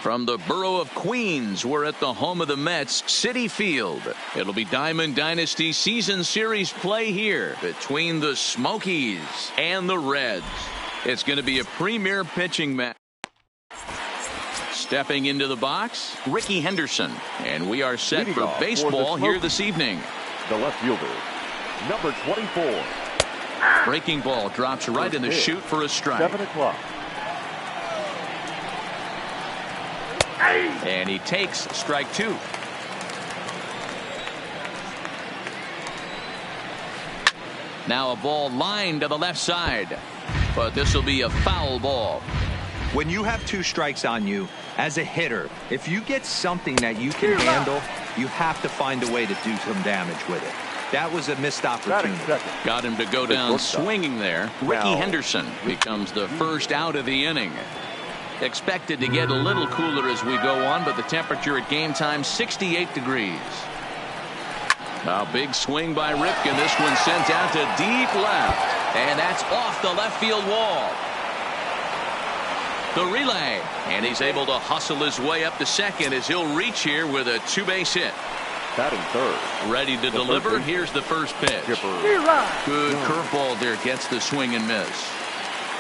From the borough of Queens, we're at the home of the Mets, Citi Field. It'll be Diamond Dynasty Season Series play here between the Smokies and the Reds. It's going to be a premier pitching match. Stepping into the box, Ricky Henderson. And we are set Leading for baseball here this evening. The left fielder, number 24. Breaking ball drops right in the chute for a strike. 7 o'clock. And he takes strike 2. Now a ball lined to the left side. But this will be a foul ball. When you have 2 strikes on you, as a hitter, if you get something that you can handle, you have to find a way to do some damage with it. That was a missed opportunity. Got him to go down swinging there. Ricky Henderson becomes the first out of the inning. Expected to get a little cooler as we go on, but the temperature at game time 68 degrees. A big swing by Ripken. This one sent out to deep left, and that's off the left field wall. The relay, and he's able to hustle his way up to second as he'll reach here with a 2-base hit. Batting third. Ready to deliver. Here's the first pitch. Good curveball there, gets the swing and miss.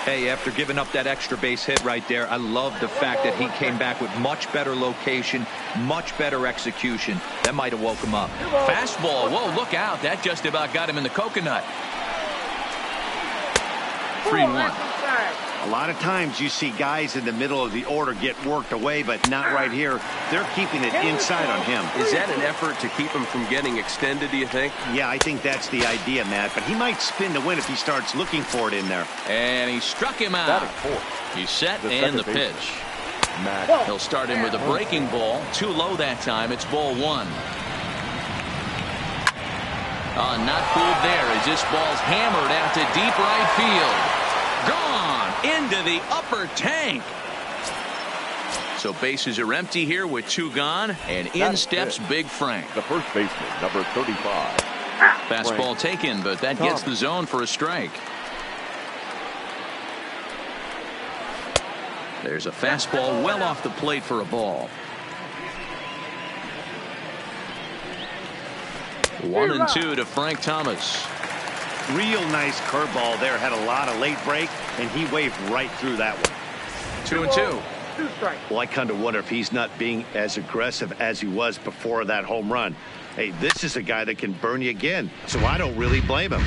Hey, after giving up that extra base hit right there, I love the fact that he came back with much better location, much better execution. That might have woke him up. Fastball. Whoa, look out. That just about got him in the coconut. 3-1. A lot of times you see guys in the middle of the order get worked away, but not right here. They're keeping it inside on him. Is that an effort to keep him from getting extended, do you think? Yeah, I think that's the idea, Matt. But he might spin to win if he starts looking for it in there. And he struck him out. He's set and the pitch. He'll start him with a breaking ball. Too low that time. It's ball 1. Not fooled there as this ball's hammered out to deep right field. Gone into the upper tank. So bases are empty here with 2 gone, and in steps Big Frank. The first baseman, number 35. Fastball taken, but that gets the zone for a strike. There's a fastball well off the plate for a ball. 1-2 to Frank Thomas. Real nice curveball there. Had a lot of late break, and he waved right through that one. 2-2. Well, I kind of wonder if he's not being as aggressive as he was before that home run. Hey, this is a guy that can burn you again, so I don't really blame him.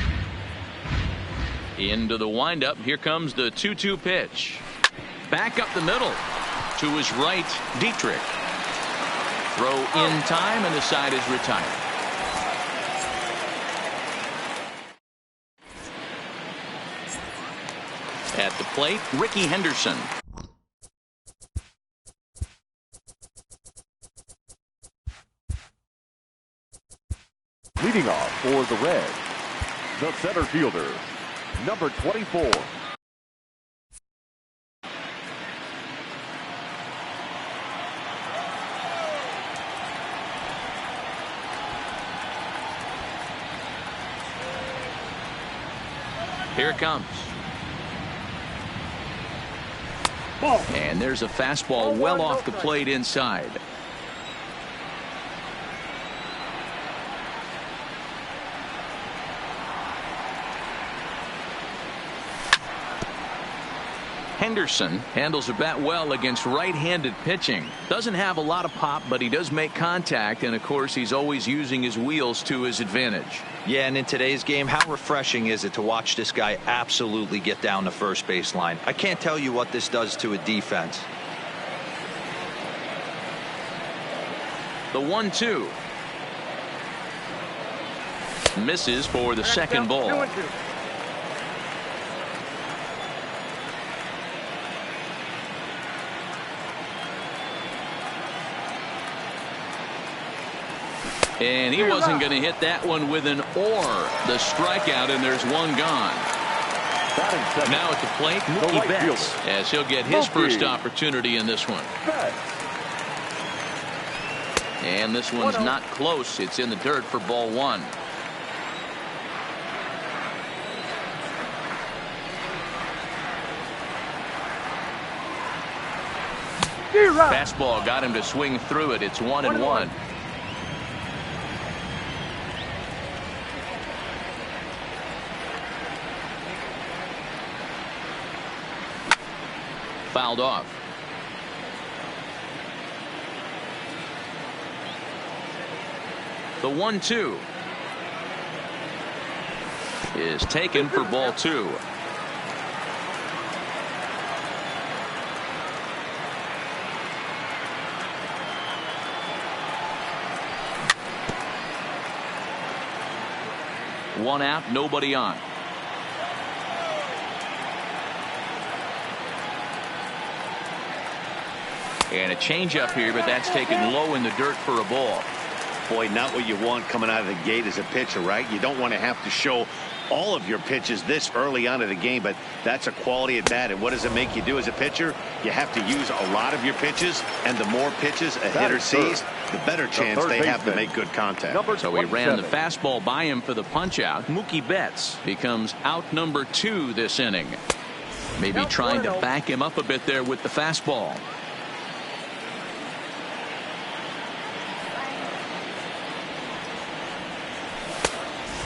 Into the windup. Here comes the 2-2 pitch. Back up the middle. To his right, Dietrich. Throw in time, and the side is retired. At the plate, Ricky Henderson. Leading off for the Reds, the center fielder, number 24. Here it comes. And there's a fastball well off the plate inside. Henderson handles the bat well against right-handed pitching. Doesn't have a lot of pop, but he does make contact, and of course he's always using his wheels to his advantage. Yeah, and in today's game, how refreshing is it to watch this guy absolutely get down the first base line? I can't tell you what this does to a defense. The 1-2. Misses for the second ball. And he wasn't going to hit that one with an or. The strikeout, and there's one gone. Now at the plate, Mookie Betts, as he'll get his first opportunity in this one. And this one's not close. It's in the dirt for ball 1. Fastball got him to swing through it. It's 1-1. Fouled off. The 1-2 is taken for ball 2. One out, nobody on. And a changeup here, but that's taken low in the dirt for a ball. Boy, not what you want coming out of the gate as a pitcher, right? You don't want to have to show all of your pitches this early on in the game, but that's a quality at bat. And what does it make you do as a pitcher? You have to use a lot of your pitches, and the more pitches a hitter sees, the better chance they have to make good contact. So he ran the fastball by him for the punch out. Mookie Betts becomes out number 2 this inning. Maybe trying to back him up a bit there with the fastball.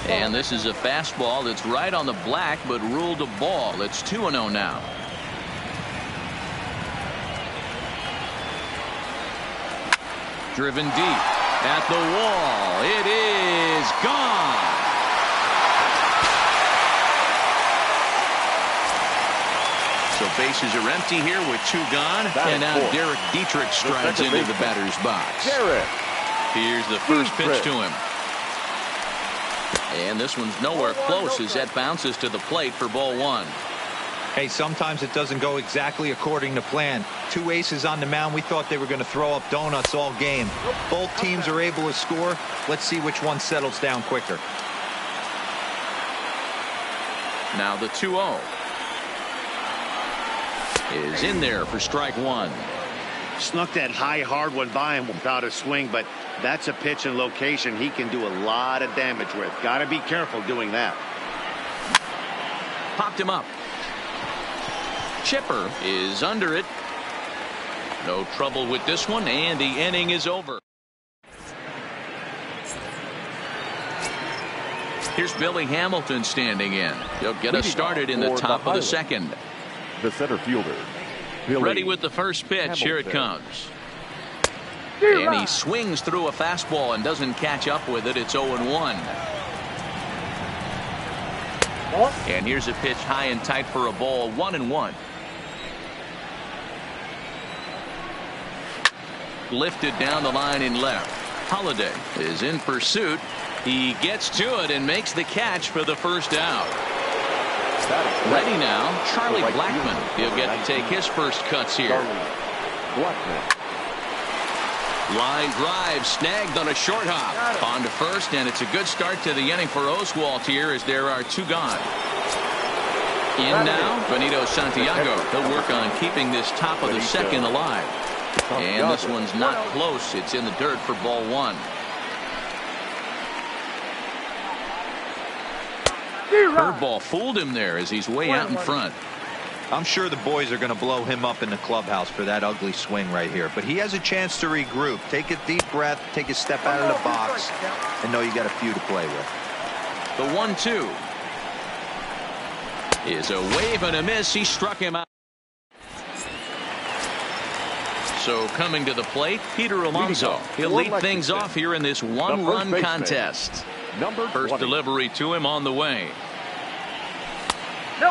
And this is a fastball that's right on the black, but ruled a ball. It's 2-0 now. Driven deep at the wall. It is gone. So bases are empty here with 2 gone. And now Derek Dietrich strides into the batter's box. Here's the first pitch to him. And this one's nowhere close as that bounces to the plate for ball 1. Hey, sometimes it doesn't go exactly according to plan. 2 aces on the mound. We thought they were going to throw up donuts all game. Both teams are able to score. Let's see which one settles down quicker. Now the 2-0 is in there for strike 1. Snuck that high hard one by him without a swing, but that's a pitch and location he can do a lot of damage with. Got to be careful doing that. Popped him up. Chipper is under it. No trouble with this one, and the inning is over. Here's Billy Hamilton standing in. He'll get us started in the top of the second. The center fielder, Billy Ready with the first pitch. Hamilton. Here it comes. And he swings through a fastball and doesn't catch up with it. It's 0-1. And here's a pitch high and tight for a ball. 1-1. Lifted down the line in left. Holliday is in pursuit. He gets to it and makes the catch for the first out. Ready now, Charlie Blackmon. He'll get to take his first cuts here. Line drive snagged on a short hop. On to first, and it's a good start to the inning for Oswalt here as there are 2 gone. In now, Benito Santiago. He'll work on keeping this top of the second alive. And this one's not close. It's in the dirt for ball 1. Curveball fooled him there as he's way out in front. I'm sure the boys are going to blow him up in the clubhouse for that ugly swing right here. But he has a chance to regroup. Take a deep breath, take a step out of the box, and know you got a few to play with. The 1-2 is a wave and a miss. He struck him out. So coming to the plate, Peter Alonso. He'll lead things off here in this 1-run contest. First delivery to him on the way.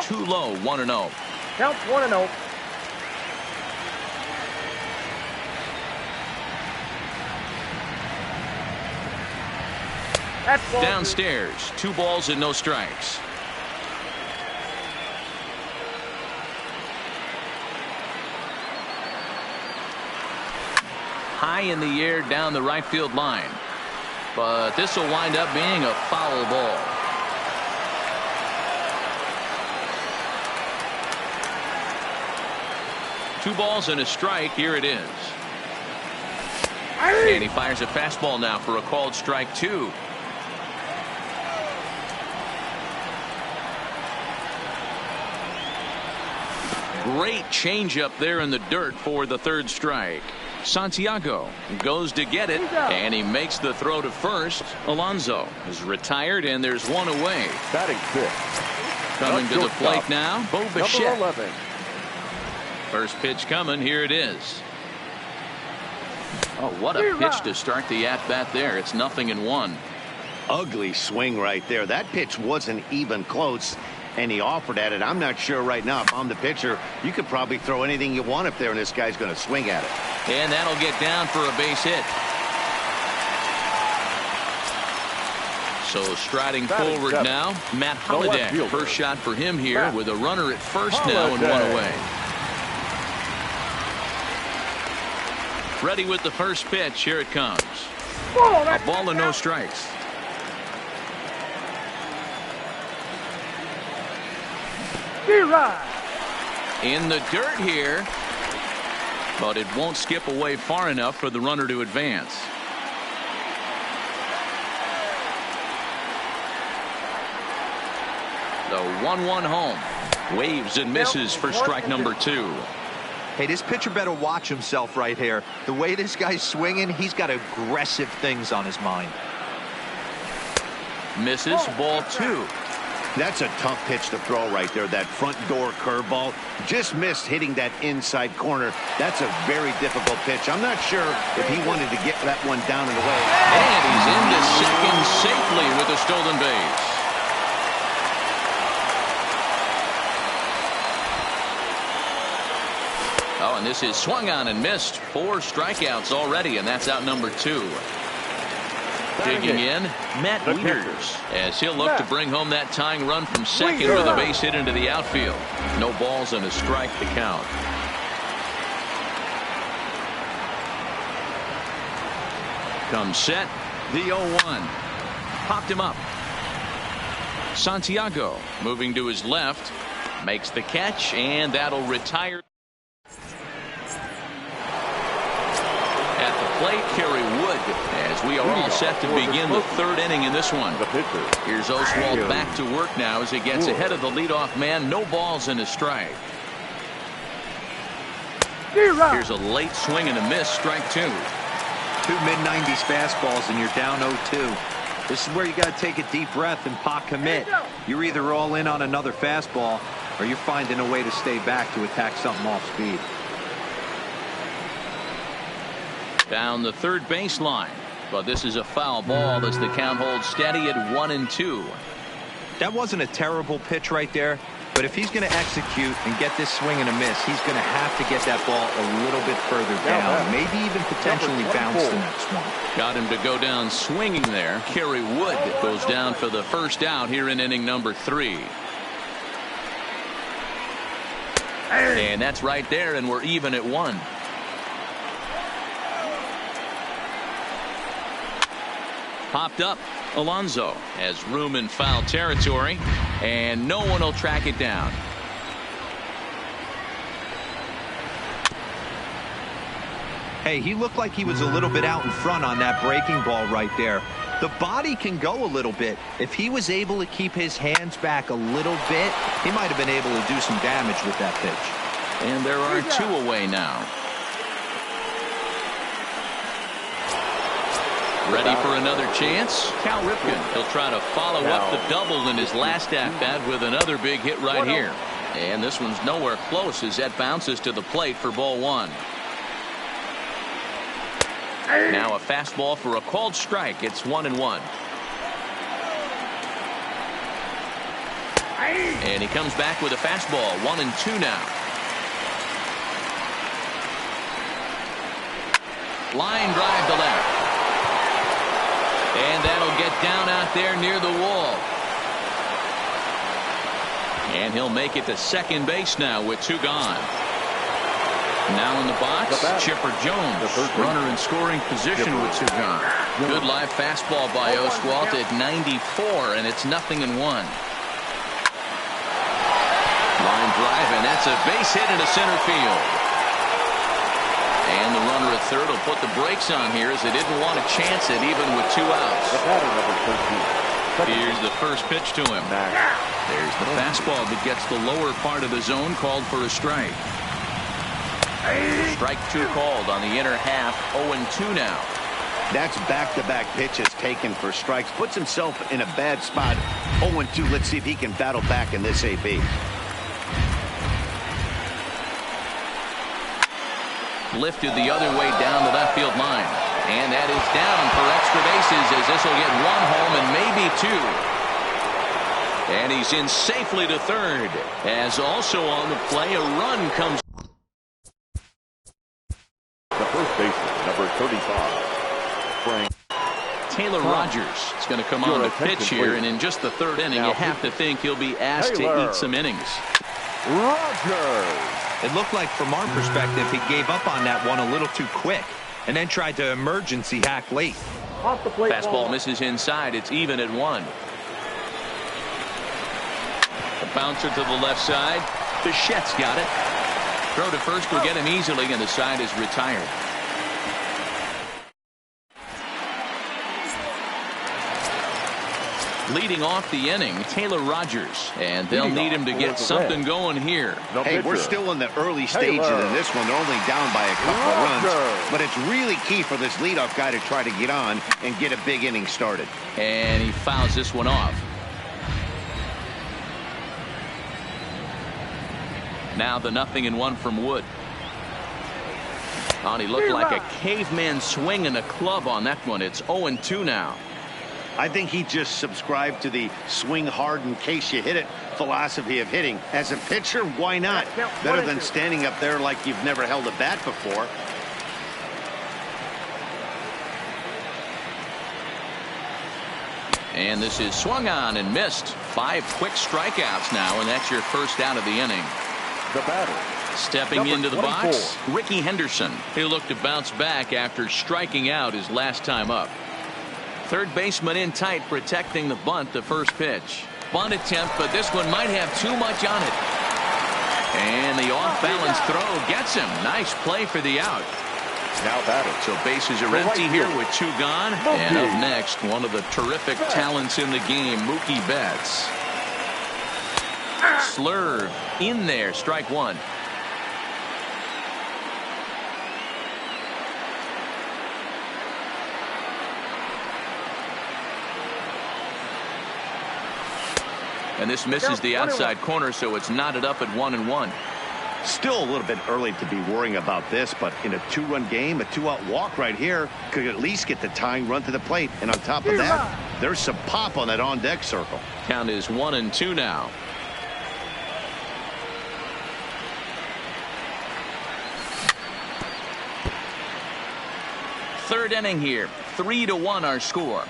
Too low, 1-0. Counts 1-0. Downstairs, 2 balls and no strikes. High in the air down the right field line. But this will wind up being a foul ball. Two balls and a strike. Here it is. And he fires a fastball now for a called strike 2. Great changeup there in the dirt for the third strike. Santiago goes to get it, and he makes the throw to first. Alonso is retired, and there's one away. Batting fifth. Coming to the plate now, Bo Bichette. Number 11. First pitch coming. Here it is. Oh, what a pitch to start the at-bat there. It's 0-1. Ugly swing right there. That pitch wasn't even close, and he offered at it. I'm not sure right now if I'm the pitcher. You could probably throw anything you want up there, and this guy's going to swing at it. And that'll get down for a base hit. So striding forward now, Matt Holliday. First shot for him here with a runner at first now and one away. Ready with the first pitch. Here it comes. A ball and no strikes. In the dirt here, but it won't skip away far enough for the runner to advance. The 1-1 home. Waves and misses for strike number 2. Hey, this pitcher better watch himself right here. The way this guy's swinging, he's got aggressive things on his mind. Misses, ball 2. That's a tough pitch to throw right there. That front door curveball just missed hitting that inside corner. That's a very difficult pitch. I'm not sure if he wanted to get that one down and away. And he's into second safely with a stolen base. Oh, and this is swung on and missed. 4 strikeouts already, and that's out number 2. Digging in, Matt Wieters, as he'll look to bring home that tying run from second with a base hit into the outfield. No balls and a strike to count. Comes set, the 0-1. Popped him up. Santiago moving to his left, makes the catch, and that'll retire. At the plate, Kerry Wood, as we are all set to begin the third inning in this one. Here's Oswald back to work now as he gets ahead of the leadoff man. No balls and a strike. Here's a late swing and a miss, strike 2. 2 mid-90s fastballs and you're down 0-2. This is where you got to take a deep breath and pot commit. You're either all in on another fastball or you're finding a way to stay back to attack something off speed. Down the third baseline, but this is a foul ball as the count holds steady at 1-2. That wasn't a terrible pitch right there, but if he's going to execute and get this swing and a miss, he's going to have to get that ball a little bit further down, maybe even potentially bounce the next one. Got him to go down swinging there. Kerry Wood goes down for the first out here in inning number 3. And that's right there, and we're even at 1. Popped up. Alonso has room in foul territory, and no one will track it down. Hey, he looked like he was a little bit out in front on that breaking ball right there. The body can go a little bit. If he was able to keep his hands back a little bit, he might have been able to do some damage with that pitch. And there are 2 away now. Ready for another chance? Cal Ripken. He'll try to follow up the double in his last at-bat with another big hit right here. And this one's nowhere close as that bounces to the plate for ball 1. Now a fastball for a called strike. It's 1-1. And he comes back with a fastball. 1-2 now. Line drive to left. And that'll get down out there near the wall. And he'll make it to second base now with 2 gone. Now in the box, Chipper Jones, runner in scoring position with 2 gone. Good live fastball by Oswalt at 94, and it's 0-1. Line drive, and that's a base hit into center field. And the runner at third will put the brakes on here as they didn't want to chance it even with 2 outs. Here's the first pitch to him. There's the fastball that gets the lower part of the zone, called for a strike. Strike 2 called on the inner half. 0-2 now. That's back-to-back pitches taken for strikes. Puts himself in a bad spot. 0-2. Let's see if he can battle back in this AB. Lifted the other way down the left field line. And that is down for extra bases, as this will get 1 home and maybe 2. And he's in safely to third, as also on the play a run comes. The first baseman, number 35, Frank Taylor Rogers is going to come on to pitch here, and in just the 3rd inning, you have to think he'll be asked to eat some innings. Rogers. It looked like, from our perspective, he gave up on that one a little too quick and then tried to emergency hack late. Fastball misses inside. It's even at 1. A bouncer to the left side. Bichette's got it. Throw to first will get him easily, and the side is retired. Leading off the inning, Taylor Rogers, and they'll need him to get something going here. Hey, we're still in the early stages of this one. They're only down by a couple of runs, but it's really key for this leadoff guy to try to get on and get a big inning started. And he fouls this one off. Now the 0-1 from Wood. Oh, he looked like a caveman swinging a club on that one. It's 0-2 now. I think he just subscribed to the swing hard in case you hit it philosophy of hitting. As a pitcher, why not? Better than standing up there like you've never held a bat before. And this is swung on and missed. 5 quick strikeouts now, and that's your first out of the inning. The batter. Stepping into the box, Ricky Henderson. He'll look to bounce back after striking out his last time up. Third baseman in tight, protecting the bunt. The first pitch. Bunt attempt, but this one might have too much on it. And the off-balance throw gets him. Nice play for the out. Now batting. So bases are empty here with 2 gone. And up next, one of the terrific talents in the game, Mookie Betts. Slurve in there, strike 1. And this misses the outside corner, so it's knotted up at 1-1. Still a little bit early to be worrying about this, but in a 2-run game, a 2-out walk right here could at least get the tying run to the plate. And on top of that, there's some pop on that on-deck circle. Count is 1-2 now. Third inning here. 3-1 our score.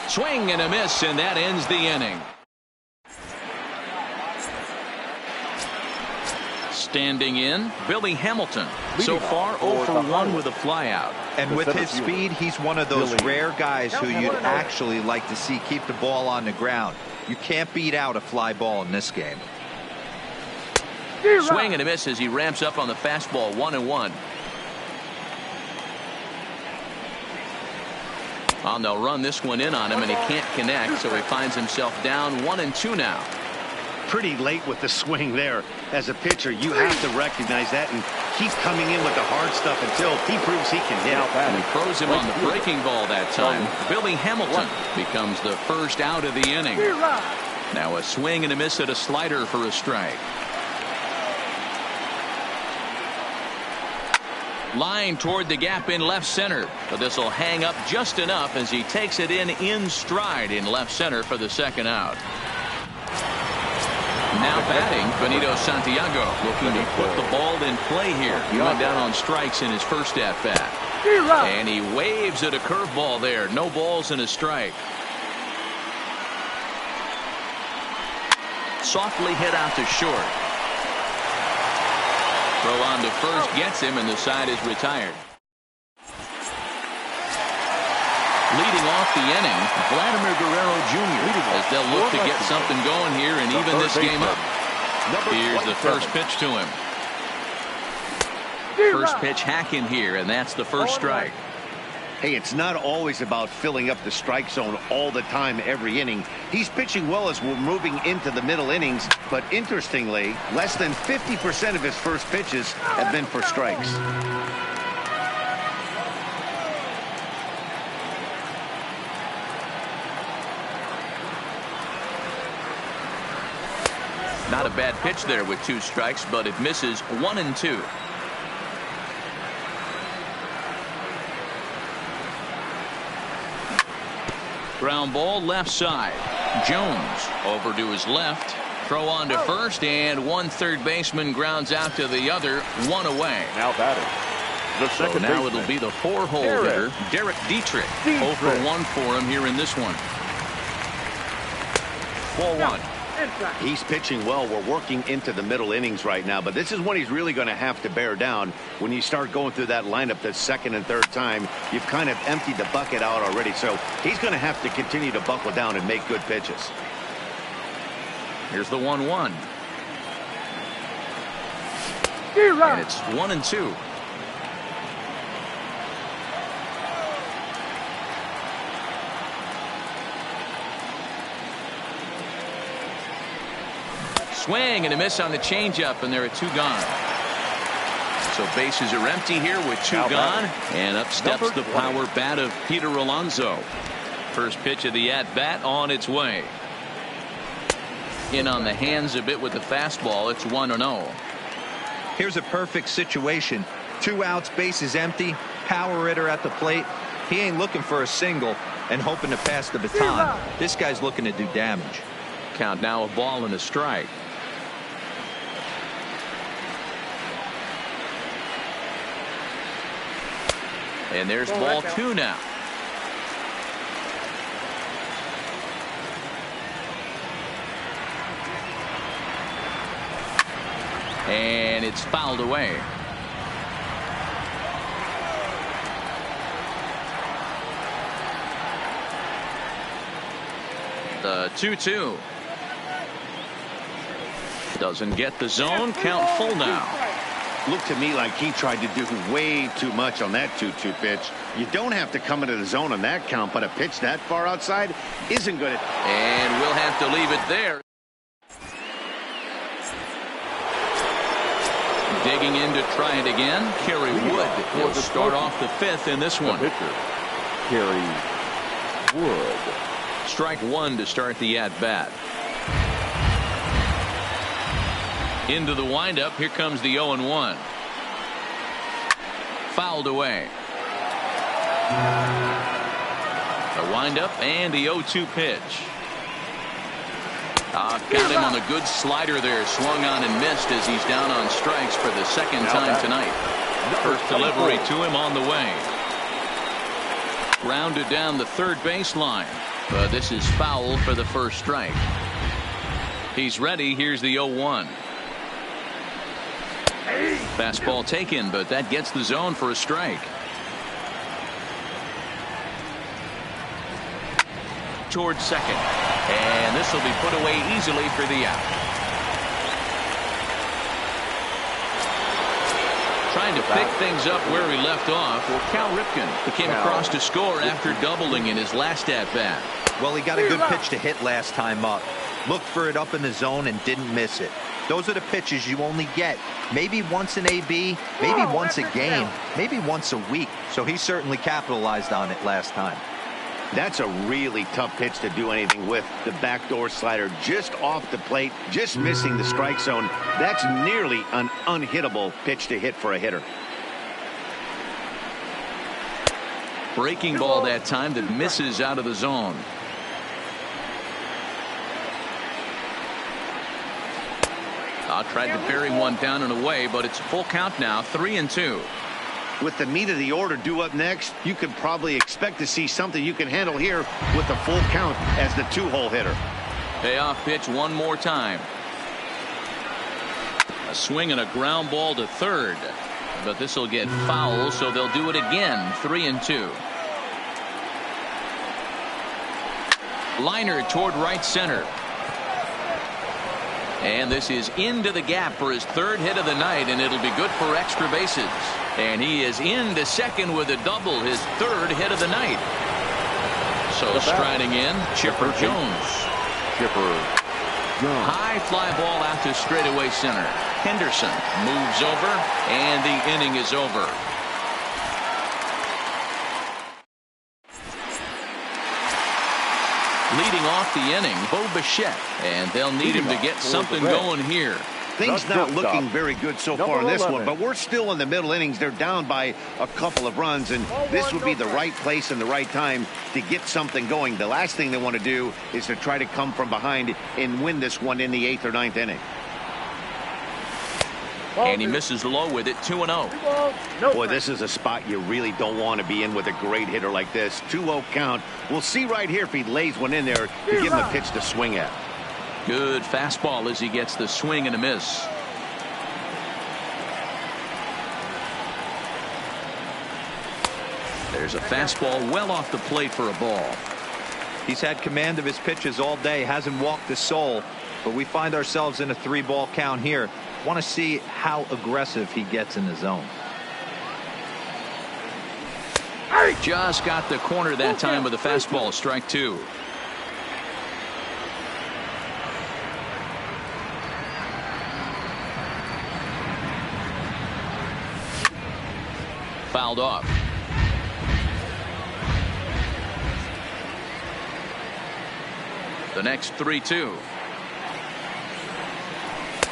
Swing and a miss, and that ends the inning. Standing in, Billy Hamilton. So far, 0 for 1 with a flyout. And with his speed, he's one of those rare guys who you'd actually like to see keep the ball on the ground. You can't beat out a fly ball in this game. Swing and a miss as he ramps up on the fastball. 1-1. Well, they'll run this one in on him, and he can't connect, so he finds himself down 1-2 now. Pretty late with the swing there. As a pitcher, you have to recognize that and keep coming in with the hard stuff until he proves he can hit it. And he throws him on the breaking ball that time. Billy Hamilton becomes the first out of the inning. Now a swing and a miss at a slider for a strike. Line toward the gap in left center, but this will hang up just enough as he takes it in stride in left center for the second out. Now batting, Benito Santiago, looking to put the ball in play here. He went down on strikes in his first at bat, and he waves at a curveball there. No balls and a strike. Softly hit out to short. Throw on to first gets him, and the side is retired. Leading off the inning, Vladimir Guerrero Jr. as they'll look to get something going here and even this game up. Here's the first pitch to him. First pitch hack in here, and that's the first strike. Hey, it's not always about filling up the strike zone all the time every inning. He's pitching well as we're moving into the middle innings, but interestingly, less than 50% of his first pitches have been for strikes. Not a bad pitch there with 2 strikes, but it misses 1-2. Ground ball left side. Jones over to his left. Throw on to first, and one third baseman grounds out to the other. 1 away. Now batting. The So second now baseman. it'll be the 4-hole hitter, Derek Dietrich. 0 for 1 for him here in this one. 4-1. He's pitching well. We're working into the middle innings right now, but this is when he's really going to have to bear down. When you start going through that lineup the second and third time, you've kind of emptied the bucket out already, so he's going to have to continue to buckle down and make good pitches. Here's the 1-1. And it's 1-2. Swing and a miss on the changeup, and there are 2 gone. So bases are empty here with 2 gone, and up steps the power bat of Peter Alonso. First pitch of the at-bat on its way. In on the hands a bit with the fastball. It's 1-0. Here's a perfect situation. 2 outs, bases empty, power hitter at the plate. He ain't looking for a single and hoping to pass the baton. This guy's looking to do damage. Count now, a ball and a strike. And there's ball 2 now. And it's fouled away. The 2-2. Doesn't get the zone. Count full now. Looked to me like he tried to do way too much on that 2-2 pitch. You don't have to come into the zone on that count, but a pitch that far outside isn't good. And we'll have to leave it there. Digging in to try it again. Kerry Wood will start off the 5th in this one. Pitcher, Kerry Wood. Strike 1 to start the at-bat. Into the windup. Here comes the 0-1. Fouled away. The windup and the 0-2 pitch. Got him on the good slider there. Swung on and missed as he's down on strikes for the second time tonight. First delivery to him on the way. Grounded down the third baseline. But this is foul for the first strike. He's ready. Here's the 0-1. Fastball taken, but that gets the zone for a strike. Towards second. And this will be put away easily for the out. Trying to pick things up where he left off. Well, Cal Ripken came across to score after doubling in his last at-bat. Well, he got a good pitch to hit last time up. Looked for it up in the zone and didn't miss it. Those are the pitches you only get maybe once in AB, maybe once a game, maybe once a week. So he certainly capitalized on it last time. That's a really tough pitch to do anything with. The backdoor slider just off the plate, just missing the strike zone. That's nearly an unhittable pitch to hit for a hitter. Breaking ball that time that misses out of the zone. Tried to bury one down and away, but it's a full count now. 3-2. With the meat of the order due up next, you could probably expect to see something you can handle here with the full count as the 2-hole hitter. Payoff pitch one more time. A swing and a ground ball to third, but this will get foul, so they'll do it again. 3-2. Liner toward right center. And this is into the gap for his third hit of the night, and it'll be good for extra bases. And he is into second with a double, his third hit of the night. So striding in, Chipper Jones. High fly ball out to straightaway center. Henderson moves over, and the inning is over. Leading off the inning, Bo Bichette, and they'll need him to get something going here. Things not looking very good so far in this one, but we're still in the middle innings. They're down by a couple of runs, and this would be the right place and the right time to get something going. The last thing they want to do is to try to come from behind and win this one in the 8th or 9th inning. And he misses low with it, 2-0. Boy, this is a spot you really don't want to be in with a great hitter like this. 2-0 count. We'll see right here if he lays one in there to give him a pitch to swing at. Good fastball as he gets the swing and a miss. There's a fastball well off the plate for a ball. He's had command of his pitches all day, hasn't walked a soul, but we find ourselves in a 3-ball count here. Want to see how aggressive he gets in the zone. Just got the corner that time with a fastball, strike 2. Fouled off. The next 3-2.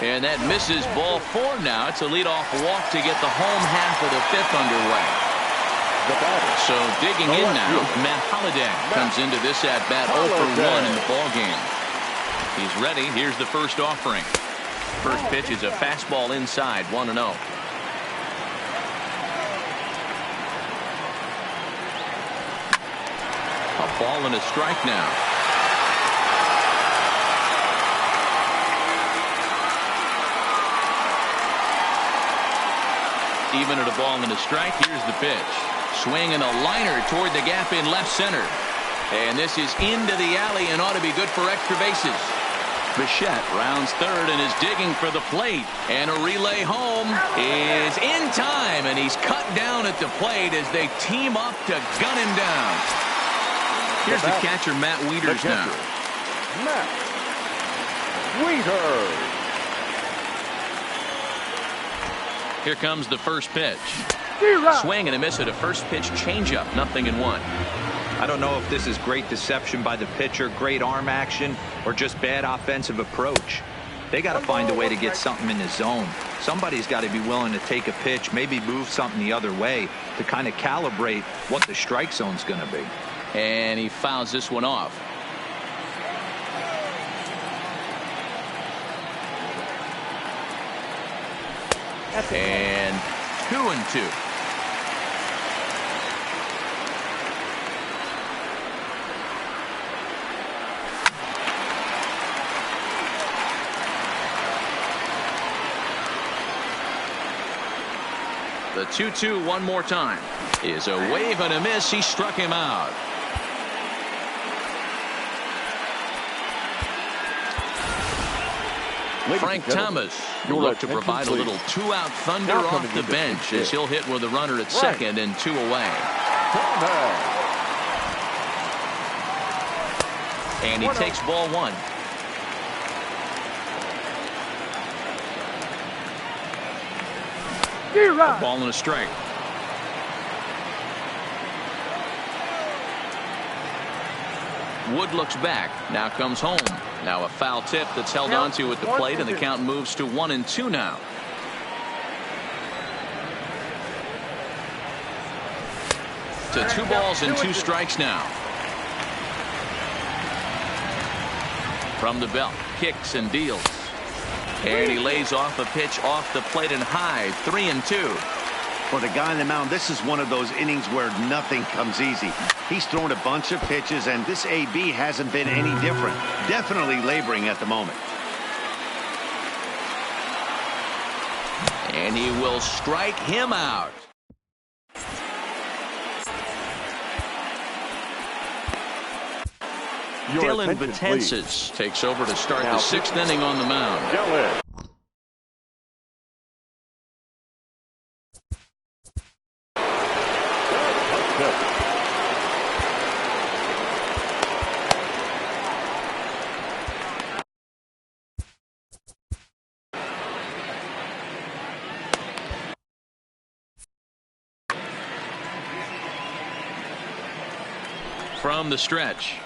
And that misses, ball 4 now. It's a leadoff walk to get the home half of the 5th underway. So digging in now, Matt Holliday comes into this at bat 0 for 1 in the ball game. He's ready. Here's the first offering. First pitch is a fastball inside, 1-0. A ball and a strike now. Even at a ball and a strike, here's the pitch. Swing and a liner toward the gap in left center. And this is into the alley and ought to be good for extra bases. Bichette rounds third and is digging for the plate. And a relay home is in time, and he's cut down at the plate as they team up to gun him down. Here's the catcher, Matt Wieters now. Matt Wieters. Here comes the first pitch. Swing and a miss at a first pitch changeup. 0-1. I don't know if this is great deception by the pitcher, great arm action, or just bad offensive approach. They got to find a way to get something in the zone. Somebody's got to be willing to take a pitch, maybe move something the other way to kind of calibrate what the strike zone's going to be. And he fouls this one off. And 2-2. The 2-2 one more time is a wave and a miss. He struck him out. Frank Thomas will look to provide a little 2-out thunder off the bench as he'll hit with a runner at second and 2 away. And he takes ball 1. A ball and a strike. Wood looks back. Now comes home. Now a foul tip that's held onto at the plate, and the count moves to 1-2 now. To 2 balls and 2 strikes now. From the belt, kicks and deals. And he lays off a pitch off the plate and high. 3-2. For the guy on the mound, this is one of those innings where nothing comes easy. He's thrown a bunch of pitches, and this AB hasn't been any different. Definitely laboring at the moment. And he will strike him out. Dylan Betances takes over to start the 6th inning on the mound. From the stretch.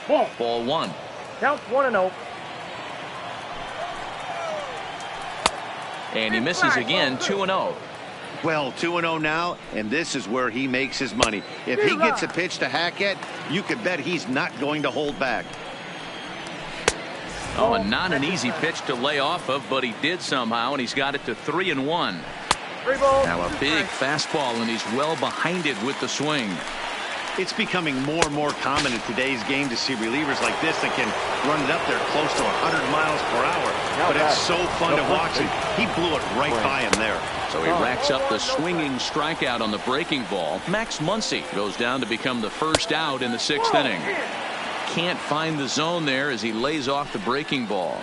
Ball 1. Counts 1-0. And he misses again, 2-0. Well, 2-0 now, and this is where he makes his money. If he gets a pitch to hack at, you could bet he's not going to hold back. Oh, and not an easy pitch to lay off of, but he did somehow, and he's got it to 3-1. Now a big fastball, and he's well behind it with the swing. It's becoming more and more common in today's game to see relievers like this that can run it up there close to 100 miles per hour. But it's so fun to watch him. He blew it right by him there. So he racks up the swinging strikeout on the breaking ball. Max Muncy goes down to become the first out in the 6th inning. Can't find the zone there as he lays off the breaking ball.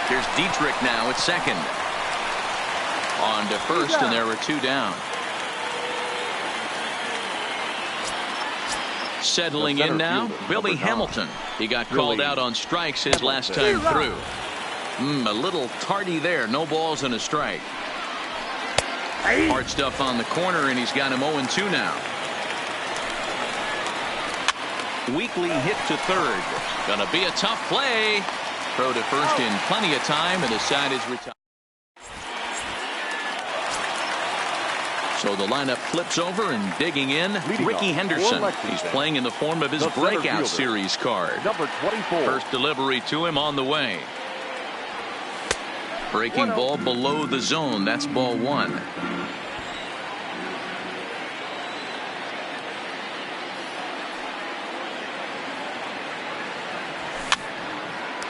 Here's Dietrich now at second. On to first, and there are 2 down. Settling in now, Billy Hamilton. He got called out on strikes his last time through. A little tardy there. No balls and a strike. Hard stuff on the corner, and he's got him 0-2 now. Weekly hit to third. Gonna be a tough play. Throw to first in plenty of time, and the side is retired. So the lineup flips over, and digging in, Ricky Henderson. He's playing in the form of his breakout series card. Number 24. First delivery to him on the way. Breaking ball below the zone. That's ball 1.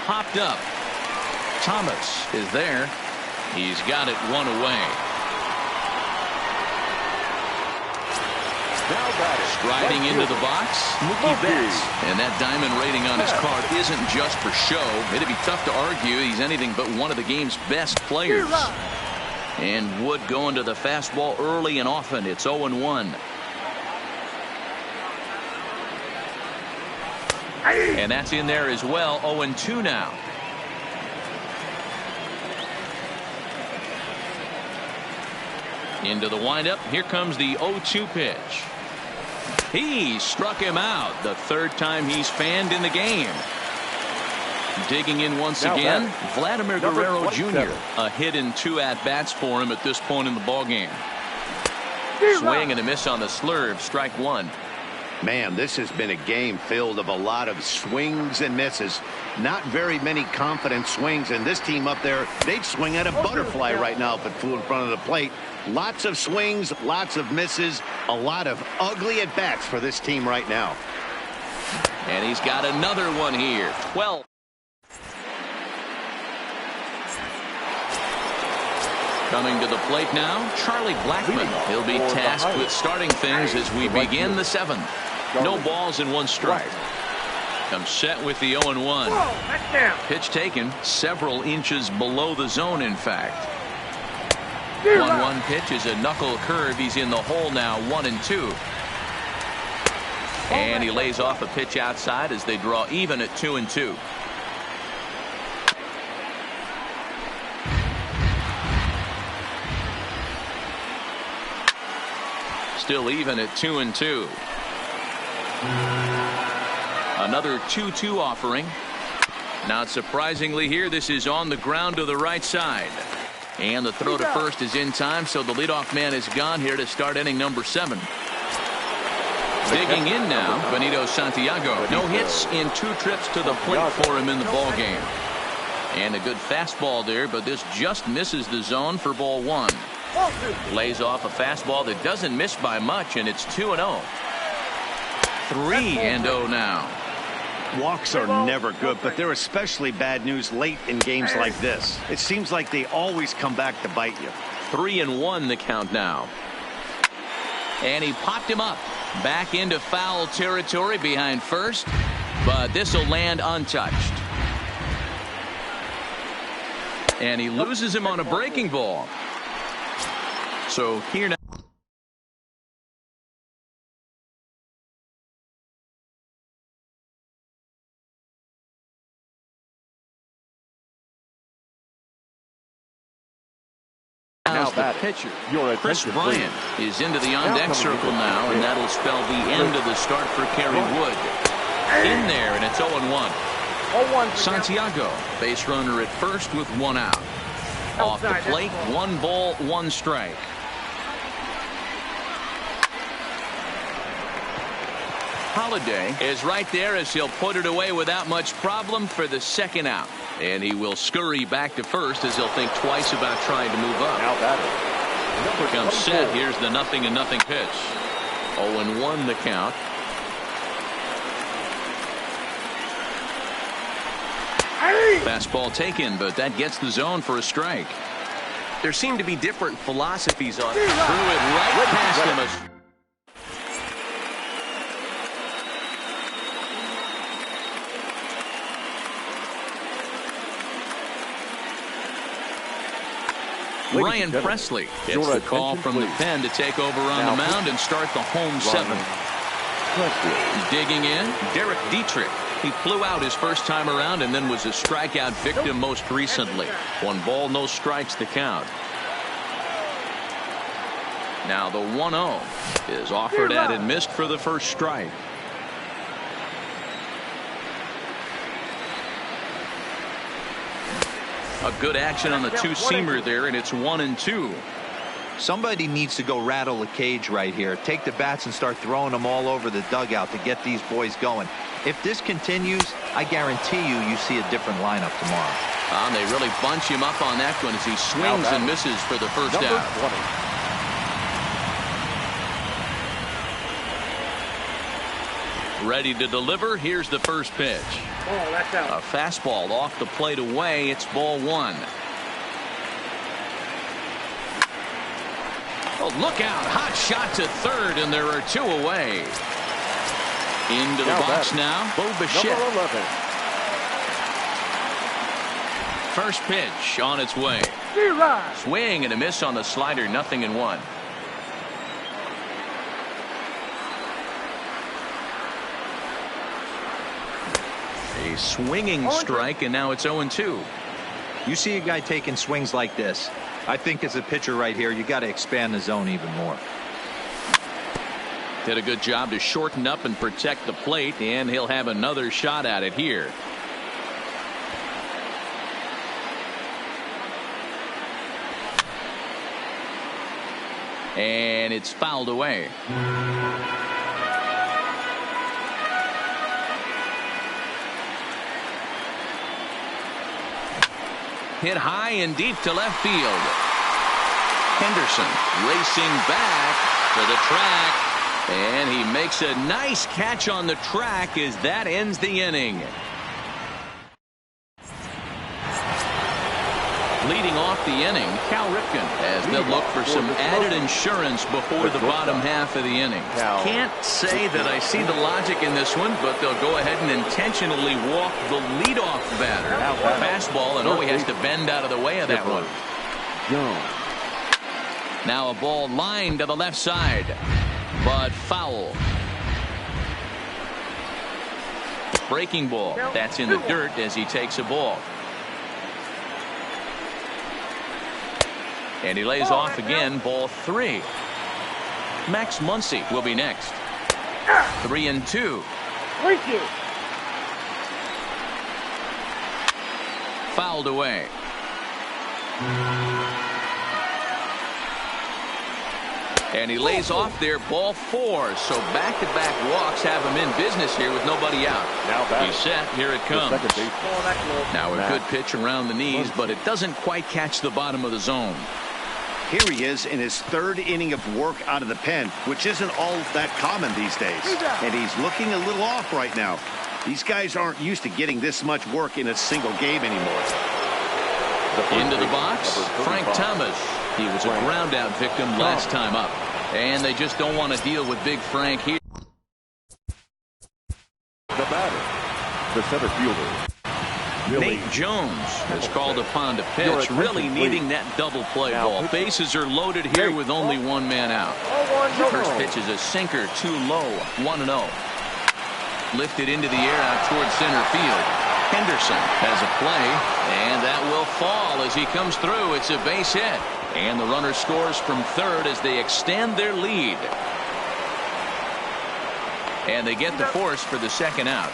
Popped up. Thomas is there. He's got it 1 away. Striding into the box, Mookie Betts. And that diamond rating on his card isn't just for show. It'd be tough to argue he's anything but one of the game's best players. And Wood going to the fastball early and often. It's 0-1. And that's in there as well. 0-2 now. Into the windup. Here comes the 0-2 pitch. He struck him out. The 3rd time he's fanned in the game. Digging in once again, Vladimir Guerrero Jr. A hit and 2 at-bats for him at this point in the ballgame. Swing and a miss on the slurve. Strike 1. Man, this has been a game filled of a lot of swings and misses. Not very many confident swings, and this team up there, they'd swing at a butterfly right now if it flew in front of the plate. Lots of swings, lots of misses, a lot of ugly at-bats for this team right now. And he's got another one here. 12. Coming to the plate now, Charlie Blackmon. He'll be tasked with starting things as we begin the 7th. No balls and 1 strike. Comes set with the 0-1. Pitch taken several inches below the zone, in fact. 1-1 pitch is a knuckle curve. He's in the hole now, 1-2. And he lays off a pitch outside as they draw even at 2-2. Still even at 2-2. Another 2-2 offering. Not surprisingly here, this is on the ground to the right side. And the throw to first is in time, so the leadoff man is gone here to start inning number 7. Digging in now, Benito Santiago. No hits in 2 trips to the plate for him in the ballgame. And a good fastball there, but this just misses the zone for ball 1. Lays off a fastball that doesn't miss by much, and it's 2-0. 3-0 now. Walks are never good, but they're especially bad news late in games like this. It seems like they always come back to bite you. 3-1 the count now. And he popped him up. Back into foul territory behind first. but this will land untouched. And he loses him on a breaking ball. So here now. Now the pitcher, Chris Bryant, is into the on-deck circle now, and that'll spell the end of the start for Kerry Wood. In there, and it's 0-1. Santiago, base runner at first with 1 out. Off the plate, 1 ball, 1 strike. Holiday is right there as he'll put it away without much problem for the 2nd out. And he will scurry back to first as he'll think twice about trying to move up. Now batter. Comes set. Here's the 0-0 pitch. 0-1 the count. Fastball taken, but that gets the zone for a strike. There seem to be different philosophies on it. Threw it right past him. Ryan Presley gets the call from the pen to take over on the mound and start the home 7th. Digging in, Derek Dietrich. He flew out his first time around and then was a strikeout victim most recently. 1 ball, no strikes to count. Now the 1-0 is offered at and missed for the first strike. A good action on the 2-seamer there, and it's 1-2. Somebody needs to go rattle a cage right here. Take the bats and start throwing them all over the dugout to get these boys going. If this continues, I guarantee you see a different lineup tomorrow. And they really bunch him up on that one as he swings and misses for the first out. 20. Ready to deliver. Here's the first pitch. Oh, that's out. A fastball off the plate away. It's ball 1. Oh, look out. Hot shot to third, and there are 2 away. Into the box now, Bo Bichette. First pitch on its way. Swing and a miss on the slider, 0-1. A swinging strike, and now it's 0-2. You see a guy taking swings like this. I think as a pitcher right here, you got to expand the zone even more. Did a good job to shorten up and protect the plate, and he'll have another shot at it here. And it's fouled away. Hit high and deep to left field. Henderson racing back to the track. And he makes a nice catch on the track as that ends the inning. Leading off the inning, Cal Ripken, as they'll look for some added insurance before the bottom half of the inning. Can't say that I see the logic in this one, but they'll go ahead and intentionally walk the leadoff batter. Fastball, and he has to bend out of the way of that one. Now a ball lined to the left side, but foul. Breaking ball. That's in the dirt as he takes a ball. And he lays off again, ball 3. Max Muncy will be next. 3-2. Thank you. Fouled away. And he lays off there, ball 4. So back-to-back walks have him in business here with nobody out. He's set. Here it comes. Now a good pitch around the knees, but it doesn't quite catch the bottom of the zone. Here he is in his 3rd inning of work out of the pen, which isn't all that common these days. And he's looking a little off right now. These guys aren't used to getting this much work in a single game anymore. Into the box, Frank Thomas. He was a ground out victim last time up. And they just don't want to deal with Big Frank here. The batter, The center fielder, Nate Jones is called upon to pitch, really needing that double play ball. Bases are loaded here with only one man out. First pitch is a sinker, too low, 1-0. Lifted into the air out towards center field. Henderson has a play, and that will fall as he comes through. It's a base hit, and the runner scores from third as they extend their lead. And they get the force for the second out.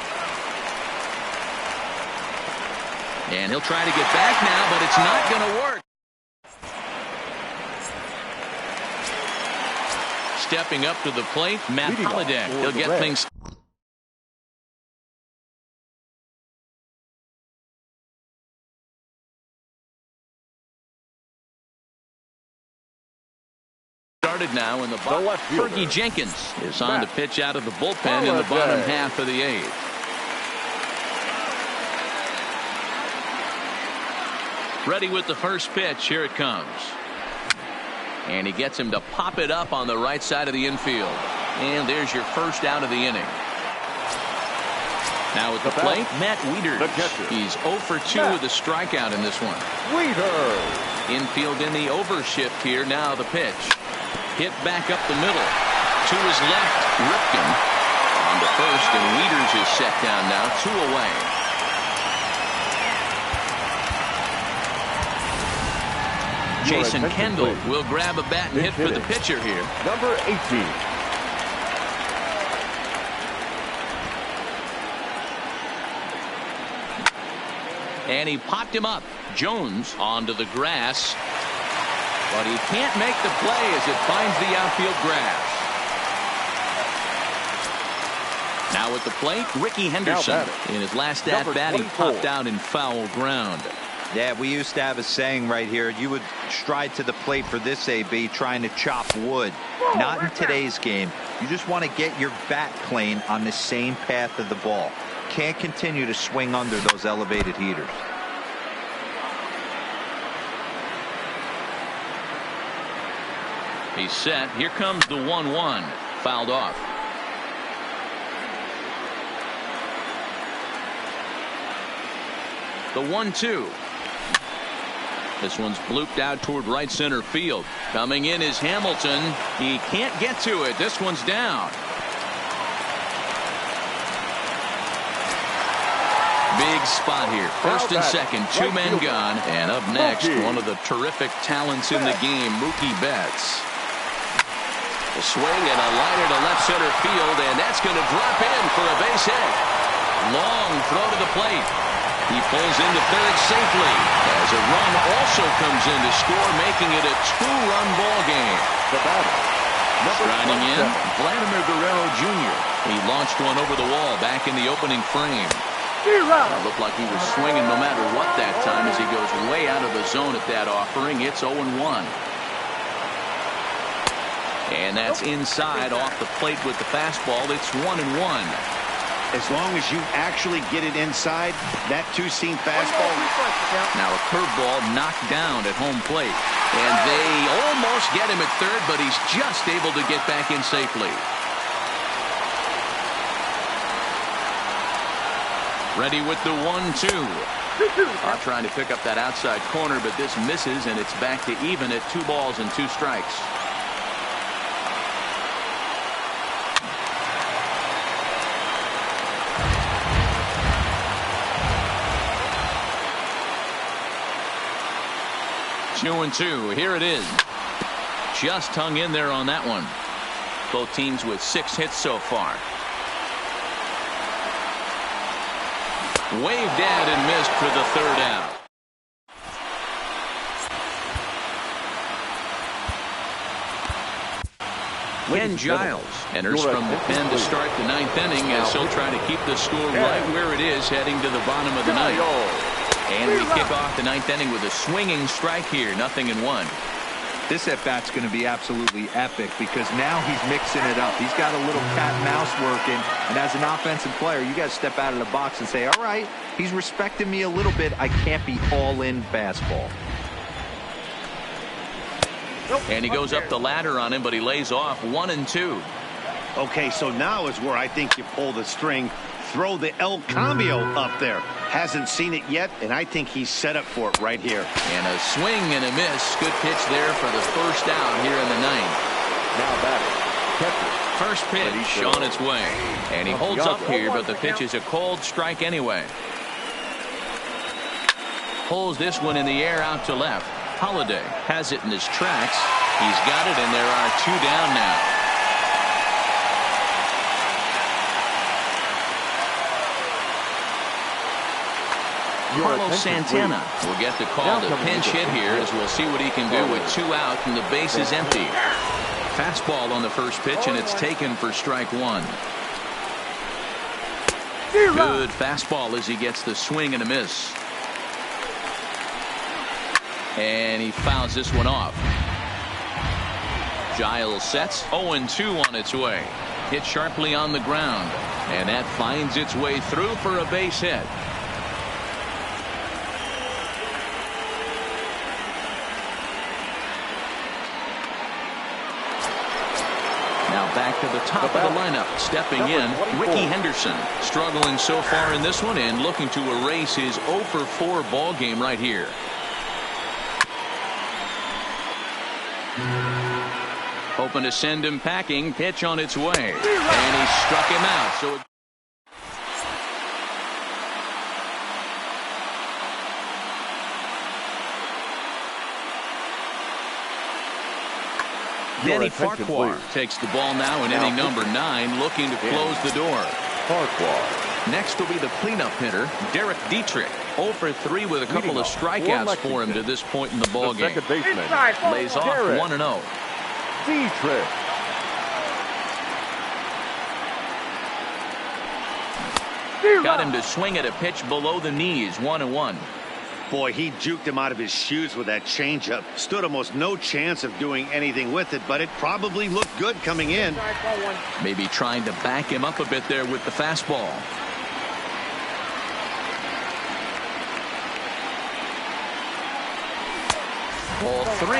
And he'll try to get back now, but it's not going to work. Stepping up to the plate, Matt Holliday. He'll get things. Started now in the box. Fergie Jenkins is on to pitch out of the bullpen in the bottom half of the eighth. Ready with the first pitch. Here it comes. And he gets him to pop it up on the right side of the infield. And there's your first out of the inning. Now at the plate, Matt Wieters. He's 0 for 2 with a strikeout in this one. Infield in the overshift here. Now the pitch. Hit back up the middle. To his left, Ripken on to first, and Wieters is set down now, 2 away. Jason Kendall will grab a bat and hit for the pitcher here. Number 18. And he popped him up. Jones onto the grass. But he can't make the play as it finds the outfield grass. Now at the plate, Ricky Henderson. In his last at-bat, he popped out in foul ground. Yeah, we used to have a saying right here. You would stride to the plate for this AB, trying to chop wood. Not in today's game. You just want to get your bat plane on the same path of the ball. Can't continue to swing under those elevated heaters. He's set. Here comes the 1-1. Fouled off. The 1-2. This one's blooped out toward right center field. Coming in is Hamilton. He can't get to it. This one's down. Big spot here. First and second, 2 men gone. And up next, one of the terrific talents in the game, Mookie Betts. A swing and a liner to left center field, and that's going to drop in for a base hit. Long throw to the plate. He pulls into third safely as a run also comes in to score, making it a 2-run ball game. Striding in, Vladimir Guerrero Jr. He launched one over the wall back in the opening frame. It looked like he was swinging no matter what that time as he goes way out of the zone at that offering. It's 0-1. And that's inside off the plate with the fastball. It's 1-1. As long as you actually get it inside, that two-seam fastball. Now a curveball knocked down at home plate. And they almost get him at third, but he's just able to get back in safely. Ready with the 1-2. Trying to pick up that outside corner, but this misses, and it's back to even at 2 balls and 2 strikes. Two and 2. Here it is. Just hung in there on that one. Both teams with 6 hits so far. Waved at and missed for the third out. Ken Giles enters from the pen to start the 9th inning as he'll try to keep the score right where it is heading to the bottom of the 9th. And we kick off the 9th inning with a swinging strike here, 0-1. This at-bat's going to be absolutely epic because now he's mixing it up. He's got a little cat and mouse working, and as an offensive player, you got to step out of the box and say, all right, he's respecting me a little bit. I can't be all-in fastball. And he goes up the ladder on him, but he lays off 1-2. Okay, so now is where I think you pull the string. Throw the El Cambio up there. Hasn't seen it yet, and I think he's set up for it right here. And a swing and a miss. Good pitch there for the first out here in the ninth. Now batting, catcher. First pitch on its way. And he holds up here, but the pitch is a cold strike anyway. Pulls this one in the air out to left. Holiday has it in his tracks. He's got it, and there are two down now. Carlos Santana will get the call to pinch hit here, as we'll see what he can do with two out and the base is empty. Fastball on the first pitch, and it's taken for strike one. Good fastball as he gets the swing and a miss. And he fouls this one off. Giles sets 0-2 on its way. Hit sharply on the ground, and that finds its way through for a base hit. Now back to the top of the lineup. Stepping in, Ricky Henderson. Struggling so far in this one and looking to erase his 0-4 ball game right here. Hoping to send him packing. Pitch on its way. And he struck him out. So Danny Farquhar takes the ball now in inning number 9, looking to close the door. Farquhar. Next will be the cleanup hitter, Derek Dietrich. 0-for-3 with a couple of strikeouts for him to this point in the ball game. Second baseman. Lays off 1-0. Dietrich. Got him to swing at a pitch below the knees. 1-1. Boy, he juked him out of his shoes with that changeup. Stood almost no chance of doing anything with it, but it probably looked good coming in. Maybe trying to back him up a bit there with the fastball. Ball 3.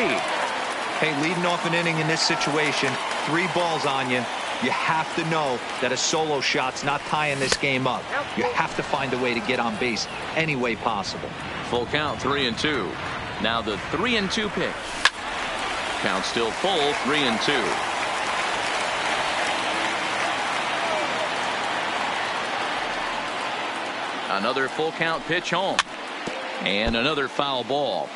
Hey, leading off an inning in this situation, 3 balls on you. You have to know that a solo shot's not tying this game up. You have to find a way to get on base any way possible. Full count, 3-2. Now the 3-2 pitch. Count still full, 3-2. Another full count pitch home. And another foul ball.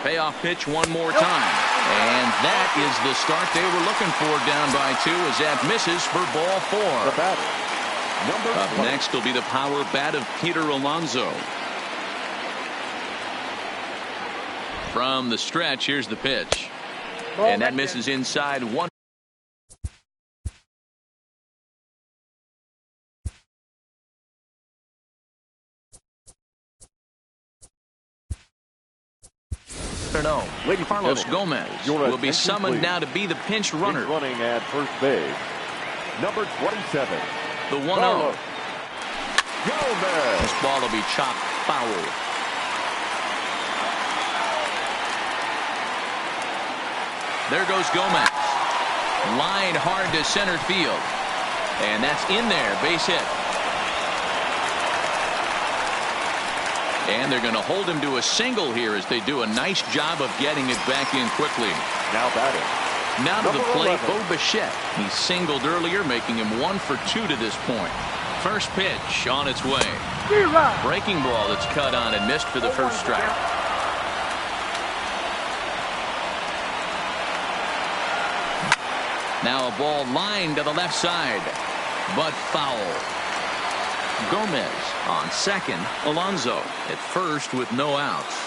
Payoff pitch one more time. And that is the start they were looking for, down by 2, as that misses for ball 4. The batter, Up next will be the power bat of Peter Alonso. From the stretch, here's the pitch. And that misses inside 1. No. Carlos Gomez will be summoned now to be the pinch runner. He's running at first base. Number 27. The 1-0. Gomez. This ball will be chopped foul. There goes Gomez. Line hard to center field. And that's in there. Base hit. And they're going to hold him to a single here as they do a nice job of getting it back in quickly. Now batting. Now to the plate, 11. Bo Bichette. He singled earlier, making him 1 for 2 to this point. First pitch on its way. Breaking ball that's cut on and missed for the first strike. Now a ball lined to the left side, but foul. Gomez on second. Alonso at first with no outs.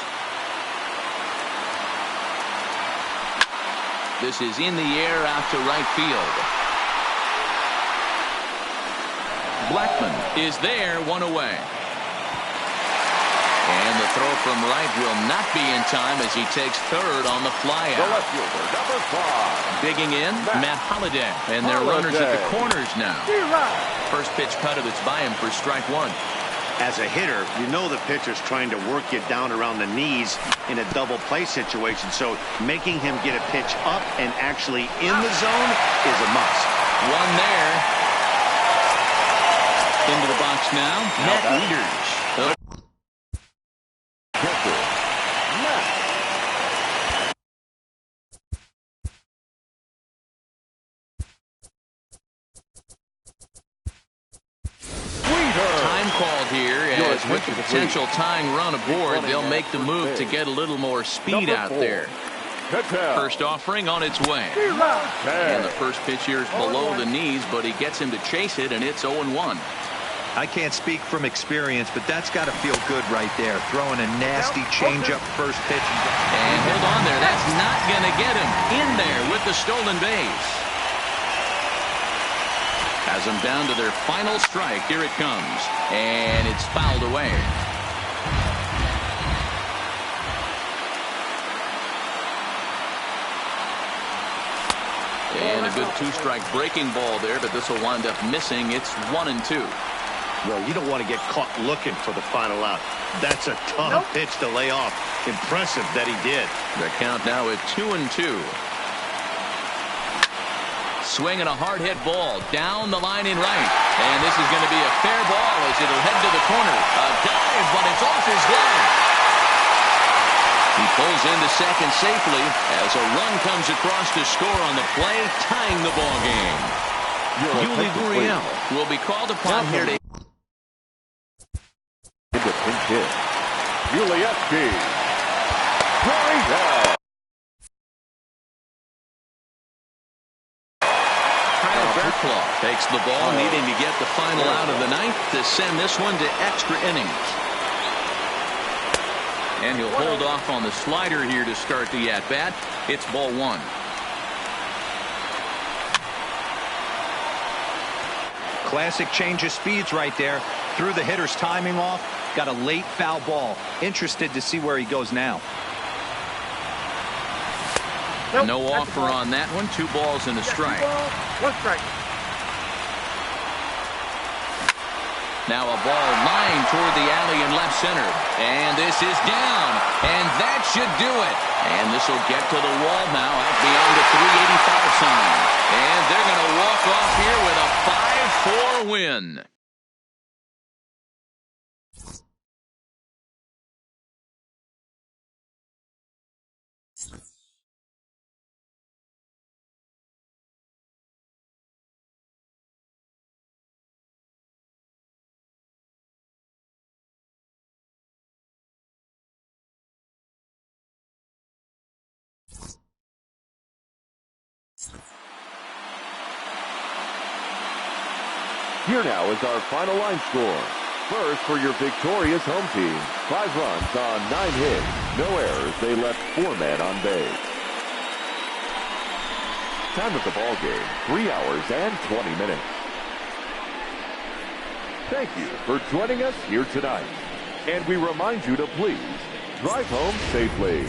This is in the air out to right field. Blackman is there, 1 away. And the throw from right will not be in time as he takes third on the flyout. The left fielder, number 5. Digging in, Matt Holiday. And their runners at the corners now. First pitch cutter that's by him for strike 1. As a hitter, you know the pitcher's trying to work you down around the knees in a double play situation. So making him get a pitch up and actually in the zone is a must. One there. Into the box now. Matt Wieters. Called here, as with the potential tying run aboard, they'll make the move to get a little more speed out there. First offering on its way. And the first pitch here is below the knees, but he gets him to chase it, and it's 0-1. I can't speak from experience, but that's got to feel good right there. Throwing a nasty changeup first pitch. And hold on there. That's not going to get him in there with the stolen base. Has them down to their final strike. Here it comes. And it's fouled away. And a good two-strike breaking ball there, but this will wind up missing. It's 1-2. Well, you don't want to get caught looking for the final out. That's a tough pitch to lay off. Impressive that he did. The count now at 2-2. Swinging a hard hit ball down the line in right. And this is going to be a fair ball as it'll head to the corner. A dive, but it's off his glove. He pulls into second safely as a run comes across to score on the play, tying the ball game. Yuli Gurriel will be called upon here to into pinch hit. Yuli Gurriel. Takes the ball, needing to get the final out of the ninth to send this one to extra innings. And he'll hold off on the slider here to start the at-bat. It's ball one. Classic change of speeds right there. Threw the hitter's timing off. Got a late foul ball. Interested to see where he goes now. No offer on that one. 2 balls and a strike. 1 strike. Now a ball lined toward the alley in left center. And this is down. And that should do it. And this will get to the wall now out beyond the 385 sign. And they're going to walk off here with a 5-4 win. Here now is our final line score. First, for your victorious home team, 5 runs on 9 hits, no errors. They left 4 men on base. Time of the ball game, 3 hours and 20 minutes. Thank you for joining us here tonight. And we remind you to please drive home safely.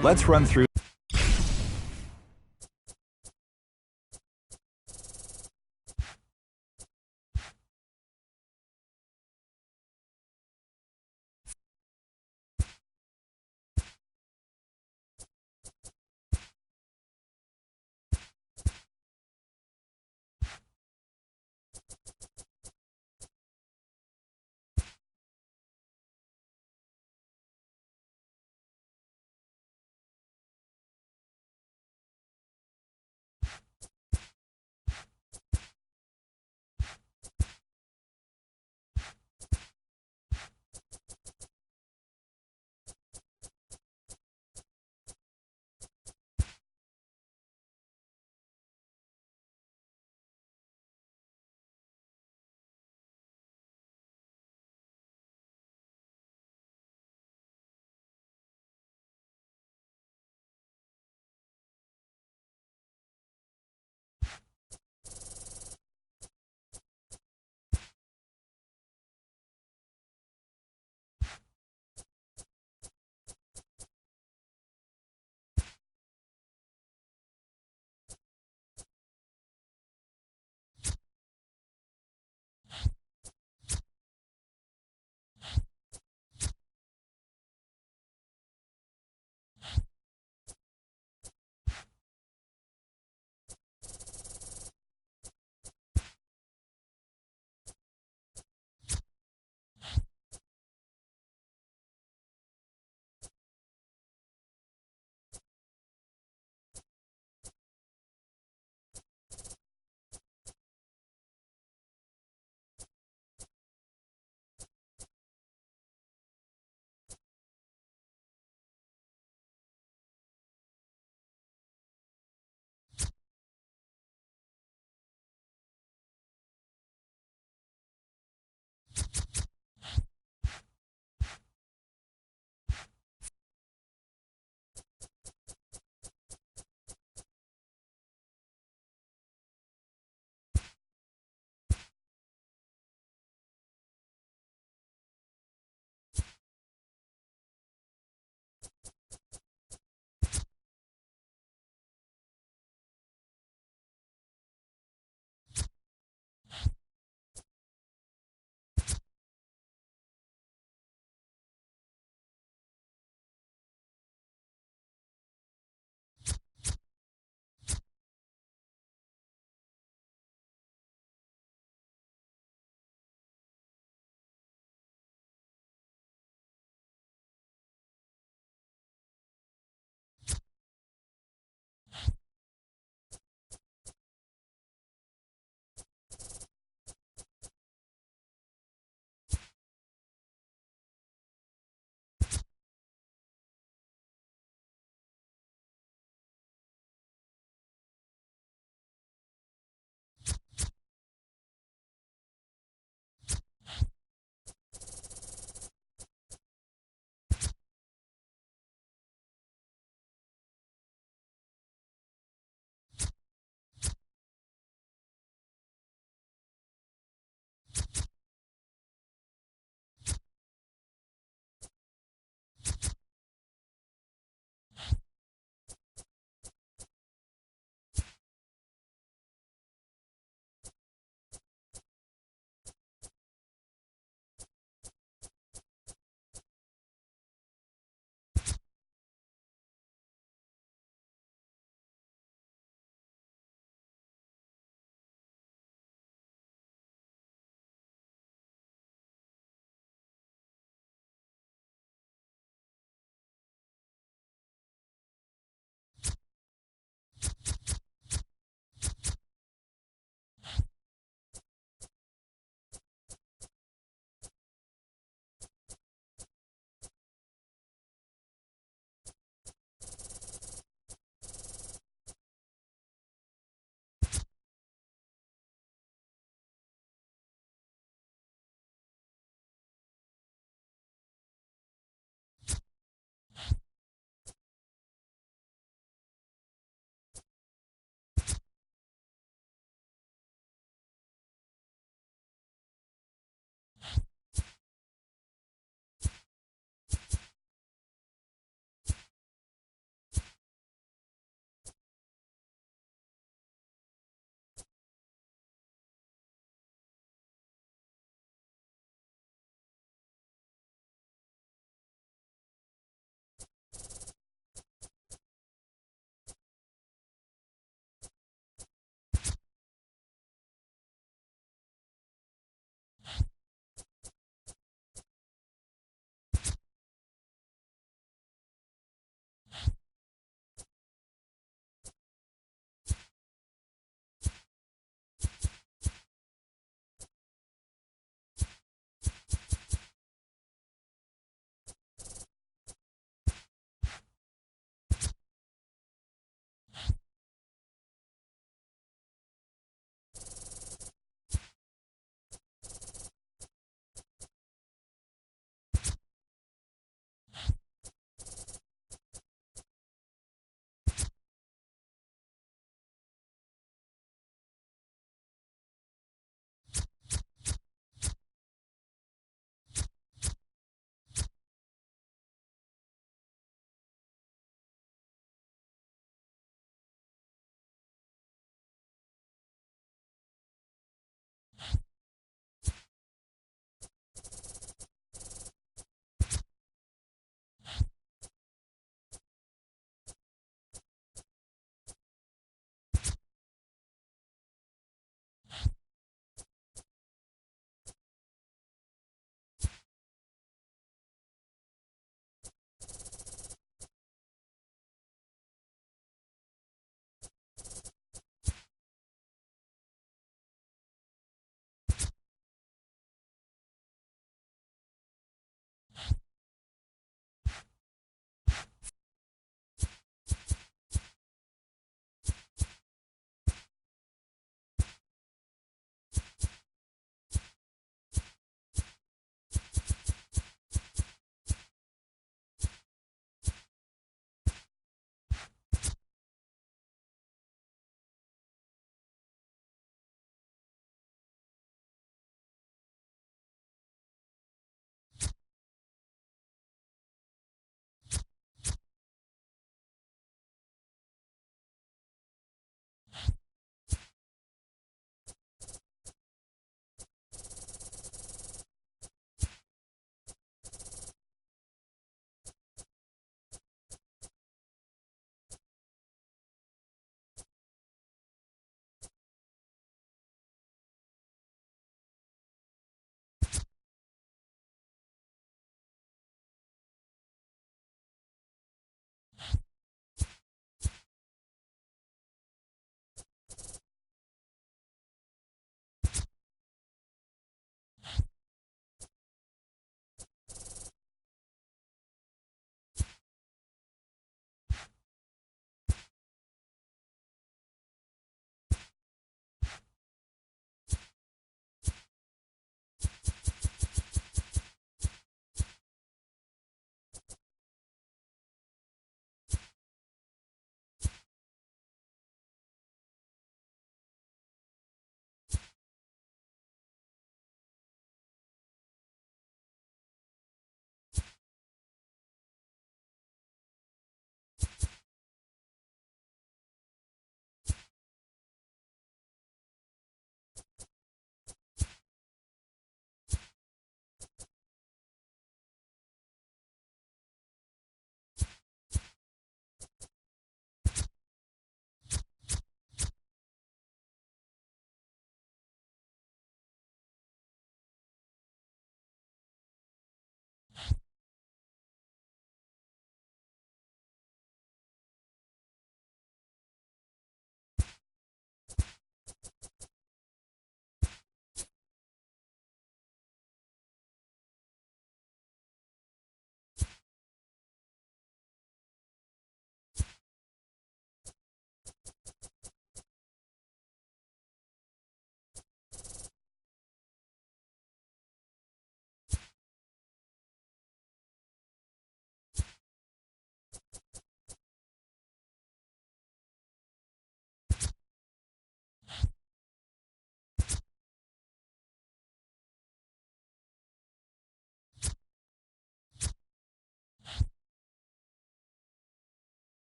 Let's run through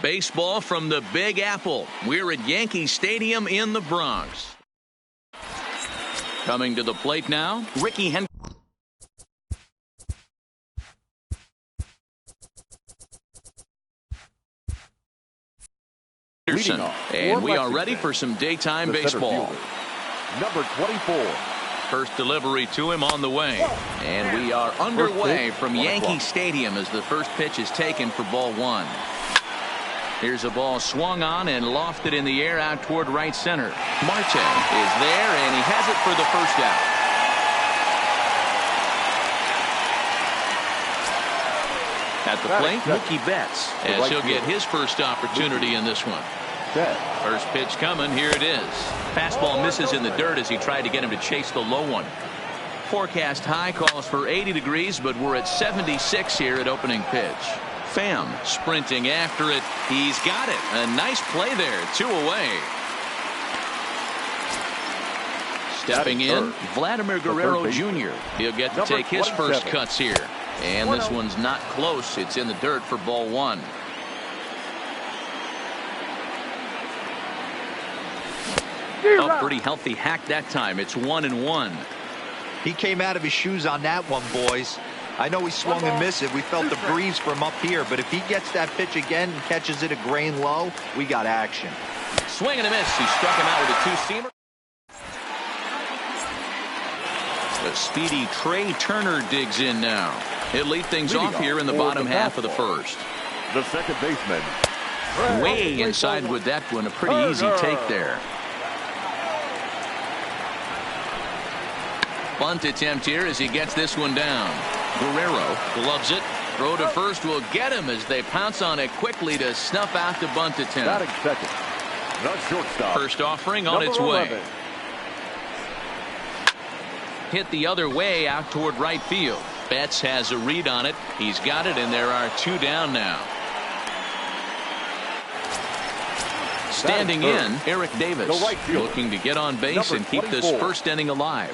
Baseball from the Big Apple. We're at Yankee Stadium in the Bronx. Coming to the plate now, Ricky Henderson. And we are ready for some daytime baseball. Number 24. First delivery to him on the way. And we are underway from Yankee Stadium as the first pitch is taken for ball one. Here's a ball swung on and lofted in the air out toward right center. Marte is there, and he has it for the first out. At the plate, Mookie Betts, as he'll get his first opportunity in this one. First pitch coming. Here it is. Fastball misses in the dirt as he tried to get him to chase the low one. Forecast high calls for 80 degrees, but we're at 76 here at opening pitch. Pham sprinting after it. He's got it. A nice play there. 2 away. Stepping in, Vladimir Guerrero Jr. He'll get to take his first cuts here. And this one's not close. It's in the dirt for ball one. A pretty healthy hack that time. It's 1-1. He came out of his shoes on that one, boys. I know he swung and missed it. We felt the breeze from up here, but if he gets that pitch again and catches it a grain low, we got action. Swing and a miss. He struck him out with a two-seamer. The speedy Trey Turner digs in now. He'll lead things off here in the bottom half of the first. The second baseman. Way inside with that one. A pretty easy take there. Bunt attempt here as he gets this one down. Guerrero gloves it. Throw to first will get him as they pounce on it quickly to snuff out the bunt attempt. Batting second. The shortstop. First offering on its way. 11. Hit the other way out toward right field. Betts has a read on it. He's got it, and there are 2 down now. Standing in, Eric Davis, looking to get on base and keep this first inning alive.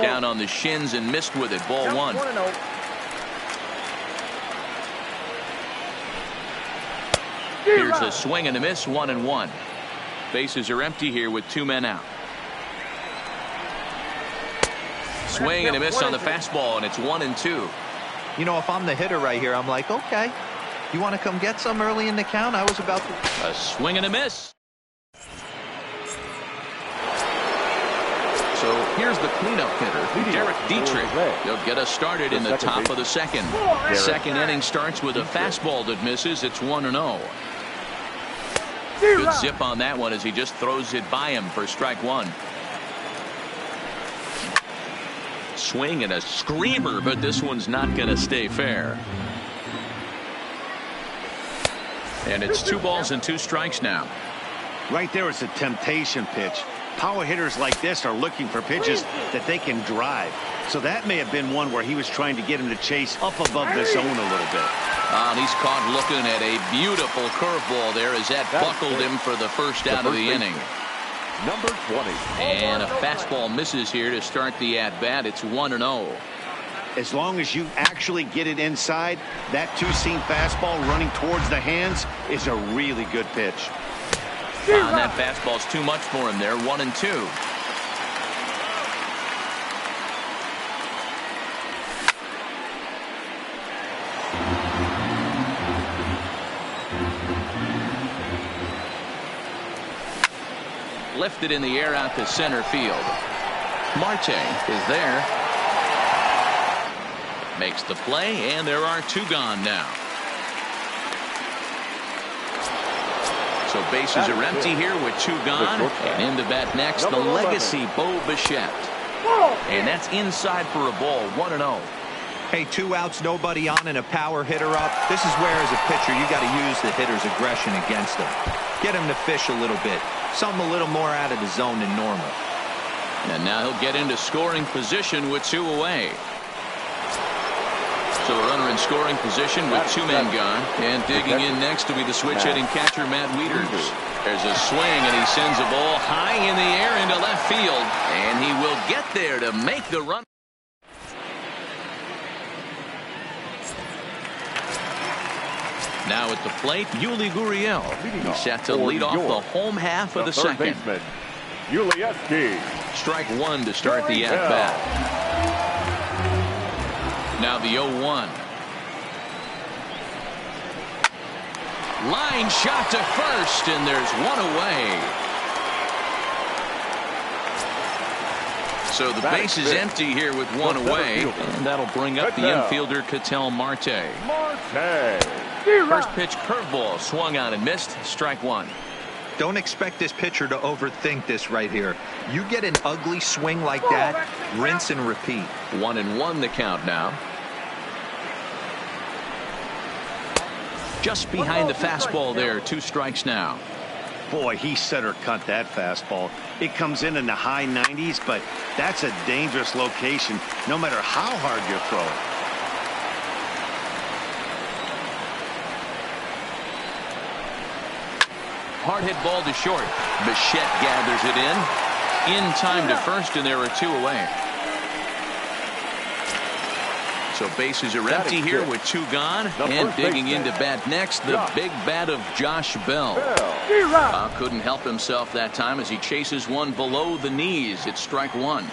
Down on the shins and missed with it. Ball one. Here's a swing and a miss. 1-1. Bases are empty here with 2 men out. Swing and a miss on the fastball, and it's 1-2. You know, if I'm the hitter right here, I'm like, okay, you want to come get some early in the count? I was about to. A swing and a miss. So here's the cleanup hitter, Derek Dietrich. He'll get us started in the top of the second. Second inning starts with a fastball that misses. It's 1-0. Good zip on that one as he just throws it by him for strike one. Swing and a screamer, but this one's not going to stay fair. And it's 2 balls and 2 strikes now. Right there, it's a temptation pitch. Power hitters like this are looking for pitches that they can drive. So that may have been one where he was trying to get him to chase up above the zone a little bit. And he's caught looking at a beautiful curveball there as that buckled him for the first out of the inning. Number 20. And a fastball misses here to start the at-bat. It's 1-0. As long as you actually get it inside, that 2-seam fastball running towards the hands is a really good pitch. And that fastball's too much for him there. 1-2. Lifted in the air out to center field. Marte is there. Makes the play, and there are 2 gone now. So bases are empty here with 2 gone. And in the bat next, the legacy Bo Bichette. And that's inside for a ball. 1-0. Hey, 2 outs, nobody on, and a power hitter up. This is where, as a pitcher, you got to use the hitter's aggression against him. Get him to fish a little bit. Something a little more out of the zone than normal. And now he'll get into scoring position with 2 away. So a runner in scoring position with 2 men gone. And digging in next to be the switch-hitting catcher, Matt Wieters. There's a swing, and he sends a ball high in the air into left field. And he will get there to make the run. Now at the plate, Yuli Gurriel. He's set to lead off the home half of the second. Baseman, Yuli. Strike one to start the at-bat. Now the 0-1. Line shot to first, and there's one away. So the base is empty here with one away, and that'll bring up the infielder Ketel Marte. First pitch curveball swung on and missed. Strike one. Don't expect this pitcher to overthink this right here. You get an ugly swing like that, rinse and repeat. 1-1 the count now. Just behind the fastball there. 2 strikes now. Boy, he center cut that fastball. It comes in the high 90s, but that's a dangerous location no matter how hard you're throwing. Hard hit ball to short. Bichette gathers it in time to first, and there are 2 away. So bases are empty here with 2 gone, and digging into bat next, the big bat of Josh Bell. Couldn't help himself that time as he chases one below the knees. It's strike one.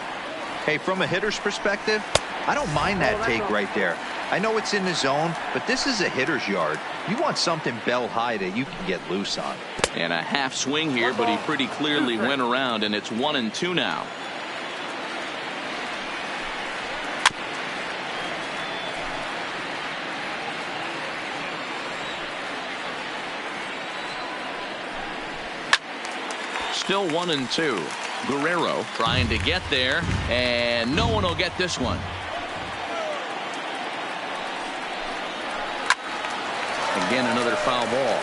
Hey, from a hitter's perspective, I don't mind that take right there. I know it's in the zone, but this is a hitter's yard. You want something bell high that you can get loose on. And a half swing here, but he pretty clearly went around, and it's 1-2 now. Still 1-2. Guerrero trying to get there, and no one will get this one. Again, another foul ball.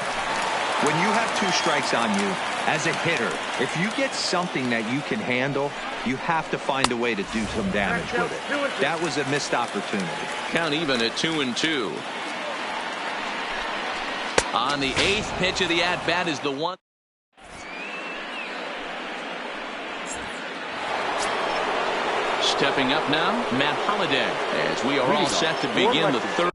When you have 2 strikes on you, as a hitter, if you get something that you can handle, you have to find a way to do some damage with it. That was a missed opportunity. Count even at 2-2. On the 8th pitch of the at-bat is the one. Stepping up now, Matt Holliday, as we are all set to begin the third.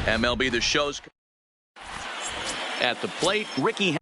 MLB The Show's at the plate, Ricky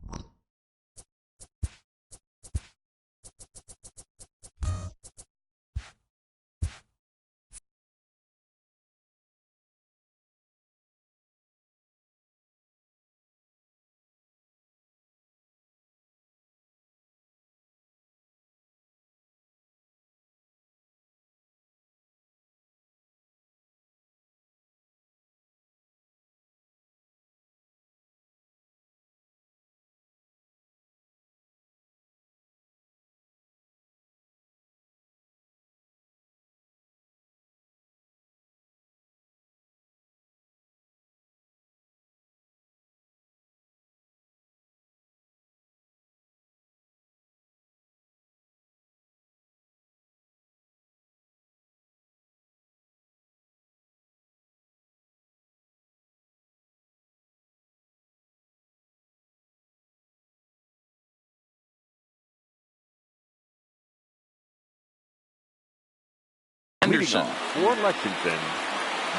Henderson. For Lexington,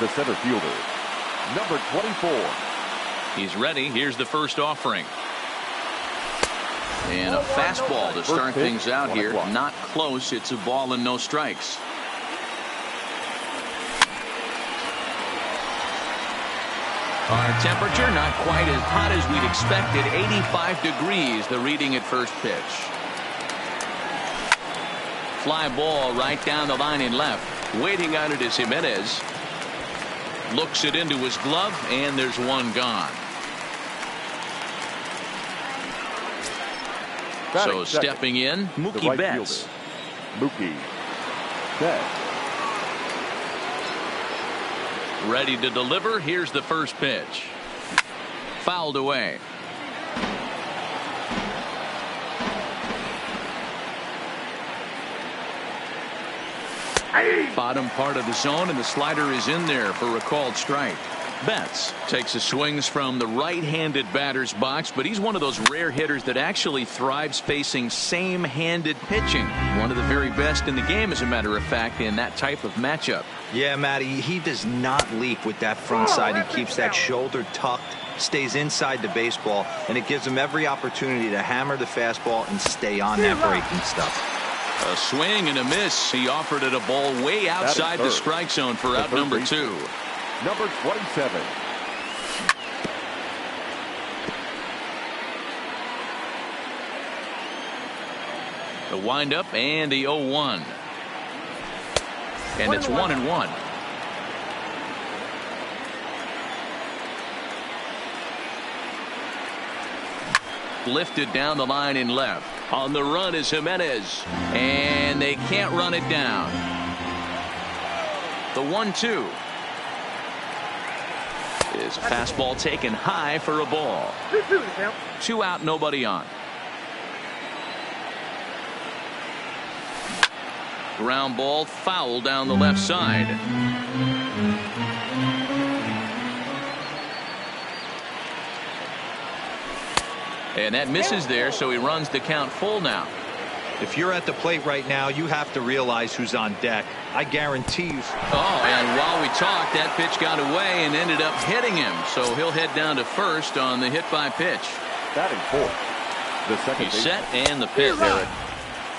the center fielder, number 24. He's ready. Here's the first offering. And a fastball to start things out here. Not close. It's a ball and no strikes. Our temperature not quite as hot as we'd expected. 85 degrees, the reading at first pitch. Fly ball right down the line in left. Waiting on it is Jimenez. Looks it into his glove, and there's one gone. So stepping in, Mookie Betts. Mookie Betts. Ready to deliver. Here's the first pitch. Fouled away. Bottom part of the zone, and the slider is in there for a called strike. Betts takes his swings from the right-handed batter's box, but he's one of those rare hitters that actually thrives facing same-handed pitching. One of the very best in the game, as a matter of fact, in that type of matchup. Yeah, Matty, he does not leap with that front side. He keeps that shoulder tucked, stays inside the baseball, and it gives him every opportunity to hammer the fastball and stay on that breaking stuff. A swing and a miss. He offered it a ball way outside the strike zone for out number 2. Number 27. The windup and the 0-1. And it's 1-1. Lifted down the line in left. On the run is Jimenez. And they can't run it down. The 1-2. Is a fastball taken high for a ball. 2 out, nobody on. Ground ball foul down the left side. And that misses there, so he runs the count full now. If you're at the plate right now, you have to realize who's on deck. I guarantee you. Oh, and while we talked, that pitch got away and ended up hitting him. So he'll head down to first on the hit by pitch. Batting fourth. The second He's set and the pitch.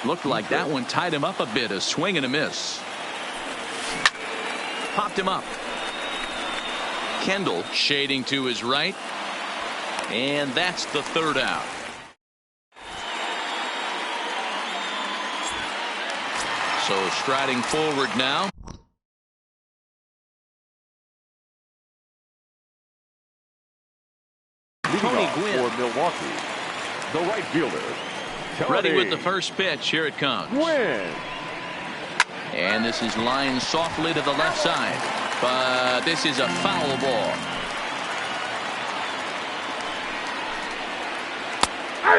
Looked like that one tied him up a bit. A swing and a miss. Popped him up. Kendall shading to his right. And that's the third out. So striding forward now. Tony Gwynn for Milwaukee. The right fielder. Ready with the first pitch. Here it comes. Gwynn. And this is lined softly to the left side. But this is a foul ball.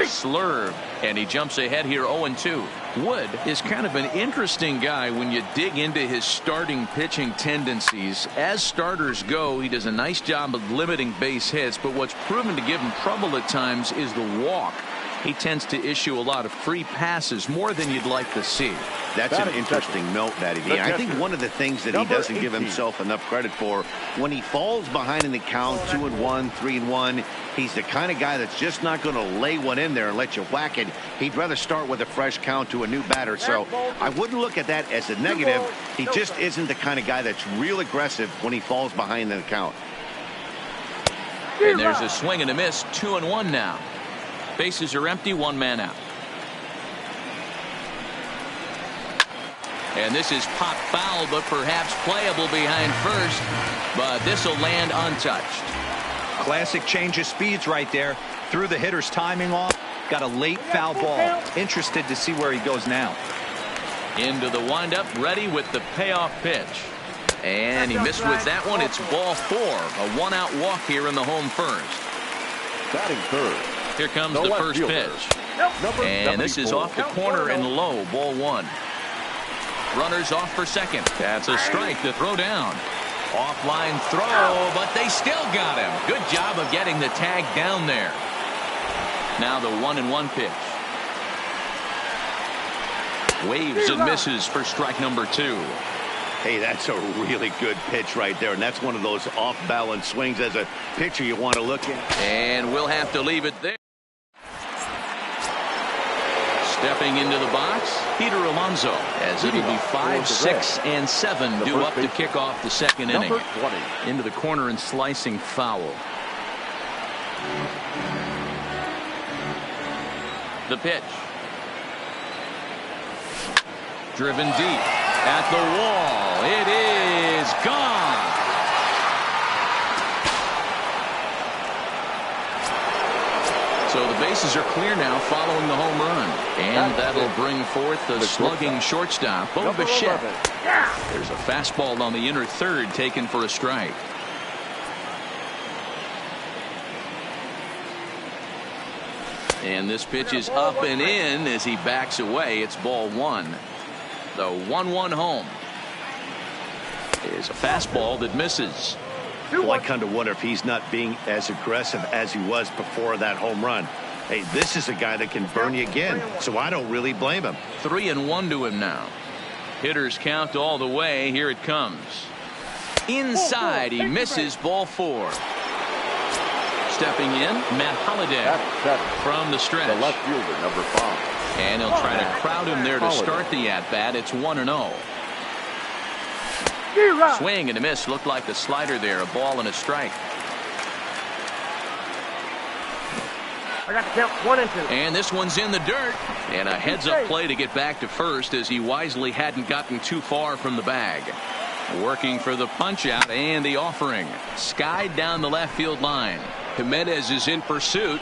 Slurve, and he jumps ahead here 0-2. Wood is kind of an interesting guy when you dig into his starting pitching tendencies. As starters go, he does a nice job of limiting base hits, but what's proven to give him trouble at times is the walk. He tends to issue a lot of free passes, more than you'd like to see. That's an interesting note, Matty V. I think one of the things that he doesn't give himself enough credit for, when he falls behind in the count, 2-1, 3-1, he's the kind of guy that's just not going to lay one in there and let you whack it. He'd rather start with a fresh count to a new batter. So I wouldn't look at that as a negative. He just isn't the kind of guy that's real aggressive when he falls behind in the count. And there's a swing and a miss. 2-1 now. Bases are empty, 1 man out. And this is pop foul, but perhaps playable behind first. But this will land untouched. Classic change of speeds right there. Threw the hitter's timing off. Got a late foul ball. Interested to see where he goes now. Into the windup, ready with the payoff pitch. And he missed with that one. It's ball 4. A 1-out walk here in the home first. Batting third. Here comes the first pitch. And this is off the corner and low. Ball 1. Runners off for second. That's a strike to throw down. Offline throw, but they still got him. Good job of getting the tag down there. Now the 1-1 pitch. Waves and misses for strike number 2. Hey, that's a really good pitch right there, and that's one of those off-balance swings as a pitcher you want to look at. And we'll have to leave it there. Stepping into the box, Peter Alonso, as it'll be 5, 6, and 7 due up to kick off the second inning. Into the corner and slicing foul. The pitch. Driven deep at the wall. It is gone. So the bases are clear now following the home run. And that'll bring forth the slugging shortstop, Bo Bichette. There's a fastball on the inner third taken for a strike. And this pitch is up and in as he backs away. It's ball one. The 1-1 home is a fastball that misses. Well, I kind of wonder if he's not being as aggressive as he was before that home run. Hey, this is a guy that can burn you again, so I don't really blame him. 3-1 to him now. Hitters count all the way. Here it comes. Inside, he misses. Ball 4. Stepping in, Matt Holliday from the stretch. The left fielder, number 5. And he'll try to crowd him there to start the at-bat. It's 1-0. Swing and a miss. Looked like the slider there. A ball and a strike. I got to count 1 and 2. And this one's in the dirt. And a heads-up play to get back to first as he wisely hadn't gotten too far from the bag. Working for the punch-out and the offering. Skied down the left field line. Jimenez is in pursuit.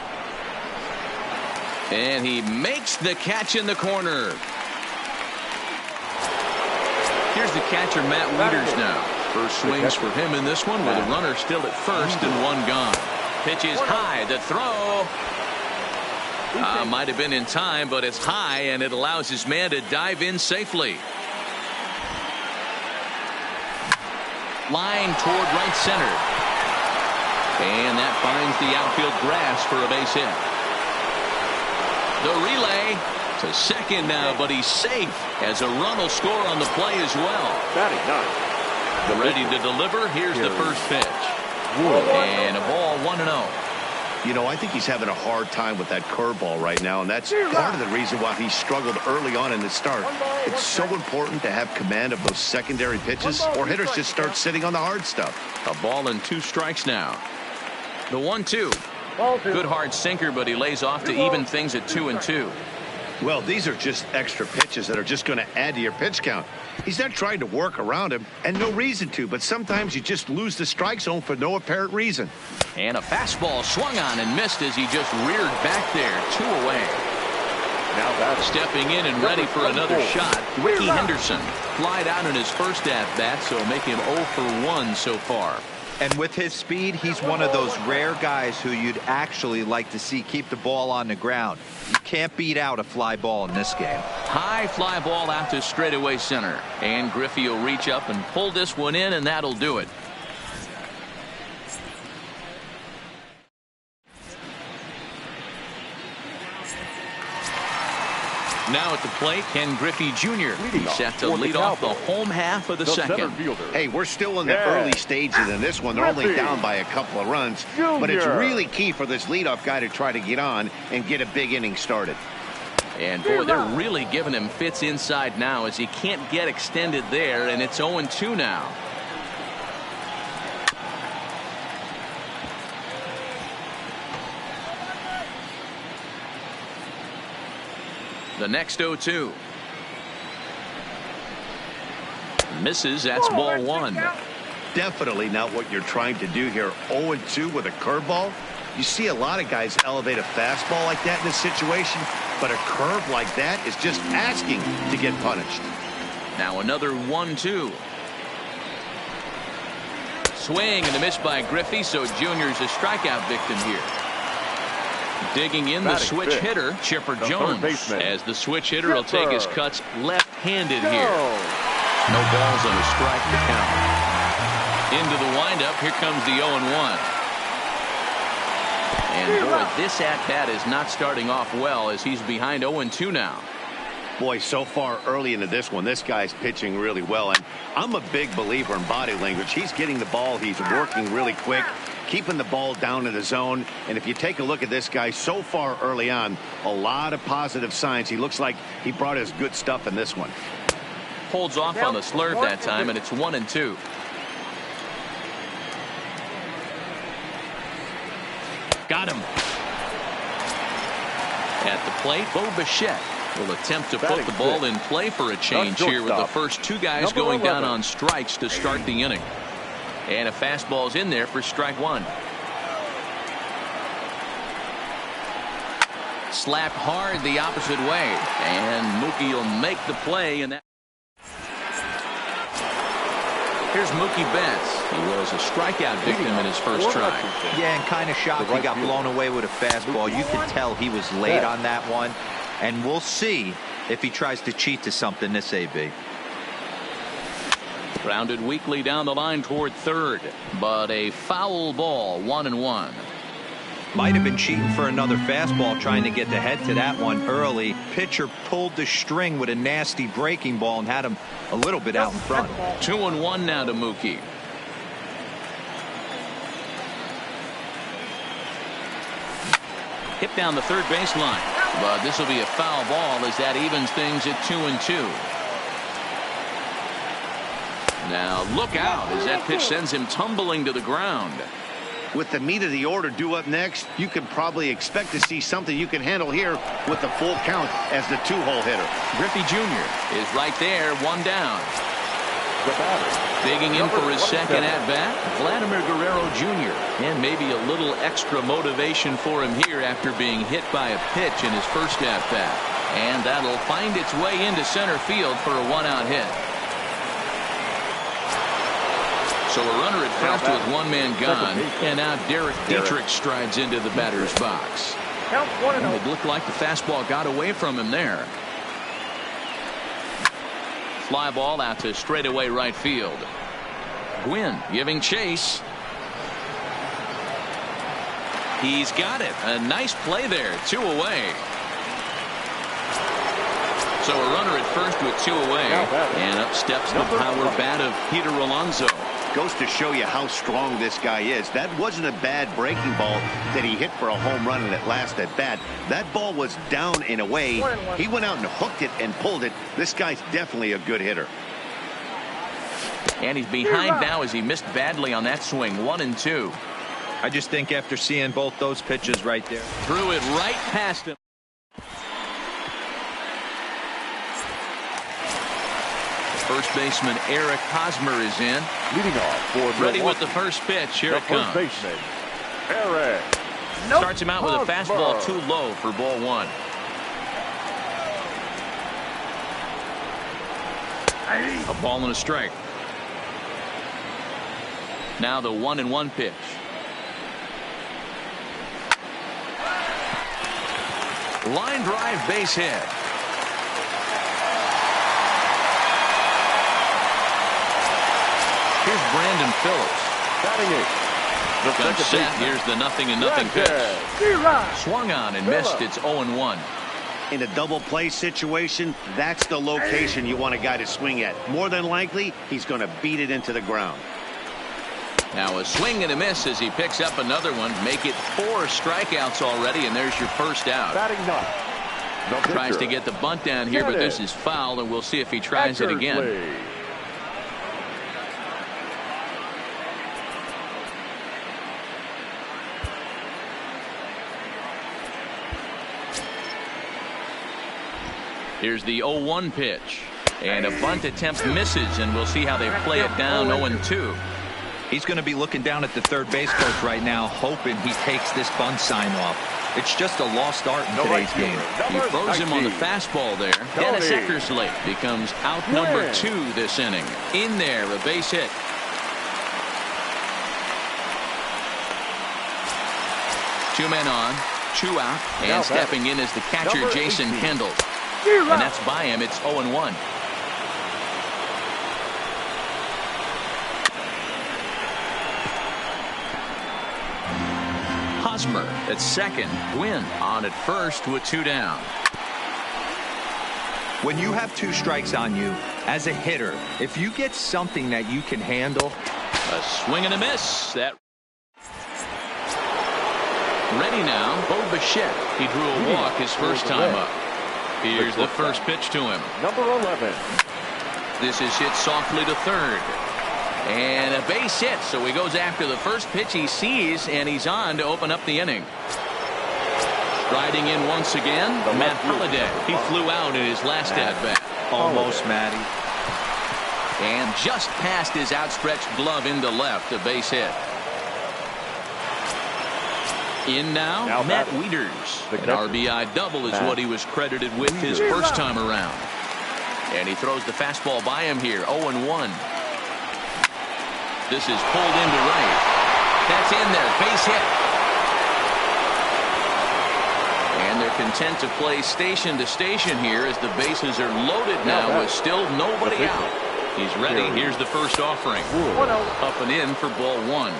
And he makes the catch in the corner. Here's the catcher, Matt Wieters now. First swings for him in this one with a runner still at first and 1 gone. Pitch is high. The throw might have been in time, but it's high, and it allows his man to dive in safely. Line toward right center. And that finds the outfield grass for a base hit. The relay to second now, but he's safe as a run will score on the play as well. Ready to deliver. Here's the first pitch. And a ball 1-0. You know, I think he's having a hard time with that curveball right now, and that's part of the reason why he struggled early on in the start. It's so important to have command of those secondary pitches, or hitters just start sitting on the hard stuff. A ball and 2 strikes now. The 1-2. Good hard sinker, but he lays off to even things at 2-2. Well, these are just extra pitches that are just going to add to your pitch count. He's not trying to work around him, and no reason to, but sometimes you just lose the strike zone for no apparent reason. And a fastball swung on and missed as he just reared back there. 2 away. Now that's stepping in and ready for another shot. Ricky Henderson flied out in his first at-bat, so make him 0 for 1 so far. And with his speed, he's one of those rare guys who you'd actually like to see keep the ball on the ground. You can't beat out a fly ball in this game. High fly ball out to straightaway center. And Griffey will reach up and pull this one in, and that'll do it. Now at the plate, Ken Griffey Jr. He's set to lead off the home half of the second. Hey, we're still in the early stages in this one. They're only down by a couple of runs, but it's really key for this leadoff guy to try to get on and get a big inning started. And boy, they're really giving him fits inside now as he can't get extended there, and it's 0-2 now. The next 0-2. Misses. That's ball 1. Definitely not what you're trying to do here. 0-2 with a curveball. You see a lot of guys elevate a fastball like that in this situation, but a curve like that is just asking to get punished. Now another 1-2. Swing and a miss by Griffey, so Junior's a strikeout victim here. Digging in the switch hitter, Chipper Jones, as the switch hitter will take his cuts left-handed here. No balls on a strike to count. Into the windup, here comes the 0-1. And boy, this at-bat is not starting off well as he's behind 0-2 now. Boy, so far early into this one, this guy's pitching really well. And I'm a big believer in body language. He's getting the ball. He's working really quick, keeping the ball down in the zone. And if you take a look at this guy so far early on, a lot of positive signs. He looks like he brought his good stuff in this one. Holds off on the slurve that time, and it's 1-2. Got him. At the plate, Bo Bichette will attempt to put the ball in play for a change here with the first two guys going down on strikes to start the inning. And a fastball's in there for strike one. Slapped hard the opposite way, and Mookie will make the play. And that. Here's Mookie Betts. He was a strikeout victim in his first try. Yeah, and kind of shocked he got blown away with a fastball. You could tell he was late on that one. And we'll see if he tries to cheat to something this AB. Grounded weakly down the line toward third, but a foul ball, 1-1. Might have been cheating for another fastball, trying to get the head to that one early. Pitcher pulled the string with a nasty breaking ball and had him a little bit out in front. 2-1 now to Mookie. Hit down the third baseline, but this will be a foul ball as that evens things at 2-2. Now look out as that pitch sends him tumbling to the ground. With the meat of the order due up next, you can probably expect to see something you can handle here with the full count as the two-hole hitter. Griffey Jr. is right there, one down. Digging in for his second at-bat, Vladimir Guerrero Jr. And maybe a little extra motivation for him here after being hit by a pitch in his first at-bat. And that'll find its way into center field for a one-out hit. So a runner at first with one man gone, and now Derek Dietrich strides into the batter's box. It looked like the fastball got away from him there. Fly ball out to straightaway right field. Gwynn giving chase. He's got it. A nice play there. 2 away. So a runner at first with 2 away. And up steps the power bat of Peter Alonso. Goes to show you how strong this guy is. That wasn't a bad breaking ball that he hit for a home run in that last at bat. That ball was down and away. He went out and hooked it and pulled it. This guy's definitely a good hitter. And he's behind now as he missed badly on that swing. 1-2. I just think after seeing both those pitches right there. Threw it right past him. First baseman Eric Hosmer is in. Leading off for ready with the first pitch. Here it comes. First baseman, Eric. Starts him out with a fastball too low for ball one. A ball and a strike. Now the 1-1 pitch. Line drive base hit. Here's Brandon Phillips. Batting it. Gun set. Here's the 0-0 pitch. Swung on and missed. It's 0-1. In a double play situation, that's the location you want a guy to swing at. More than likely, he's going to beat it into the ground. Now a swing and a miss as he picks up another one. Make it 4 strikeouts already, and there's your first out. Batting ninth. Tries to get the bunt down here, but this is foul, and we'll see if he tries it again. Here's the 0-1 pitch. And a bunt attempt misses, and we'll see how they play it down. 0-2. He's going to be looking down at the third base coach right now, hoping he takes this bunt sign off. It's just a lost art in today's game. He throws him on the fastball there. Dennis Eckersley becomes out number 2 this inning. In there, a base hit. Two men on, 2 out, and stepping in is the catcher, Jason Kendall. And that's by him. It's 0-1. Hosmer at second. Gwynn on at first with 2 down. When you have 2 strikes on you, as a hitter, if you get something that you can handle. A swing and a miss. That ready now, Bo Bichette. He drew a walk his first time up. Here's the first pitch to him. Number 11. This is hit softly to third. And a base hit, so he goes after the first pitch he sees, and he's on to open up the inning. Striding in once again, Matt Holliday. He flew out in his last at-bat. Almost, Matty. And just past his outstretched glove into left, a base hit. In now Matt Wieters. An RBI double is what he was credited with his first time around. And he throws the fastball by him here, 0-1. This is pulled into right. That's in there, base hit. And they're content to play station to station here as the bases are loaded now with still nobody out. He's ready. Here's the first offering. Up and in for ball 1.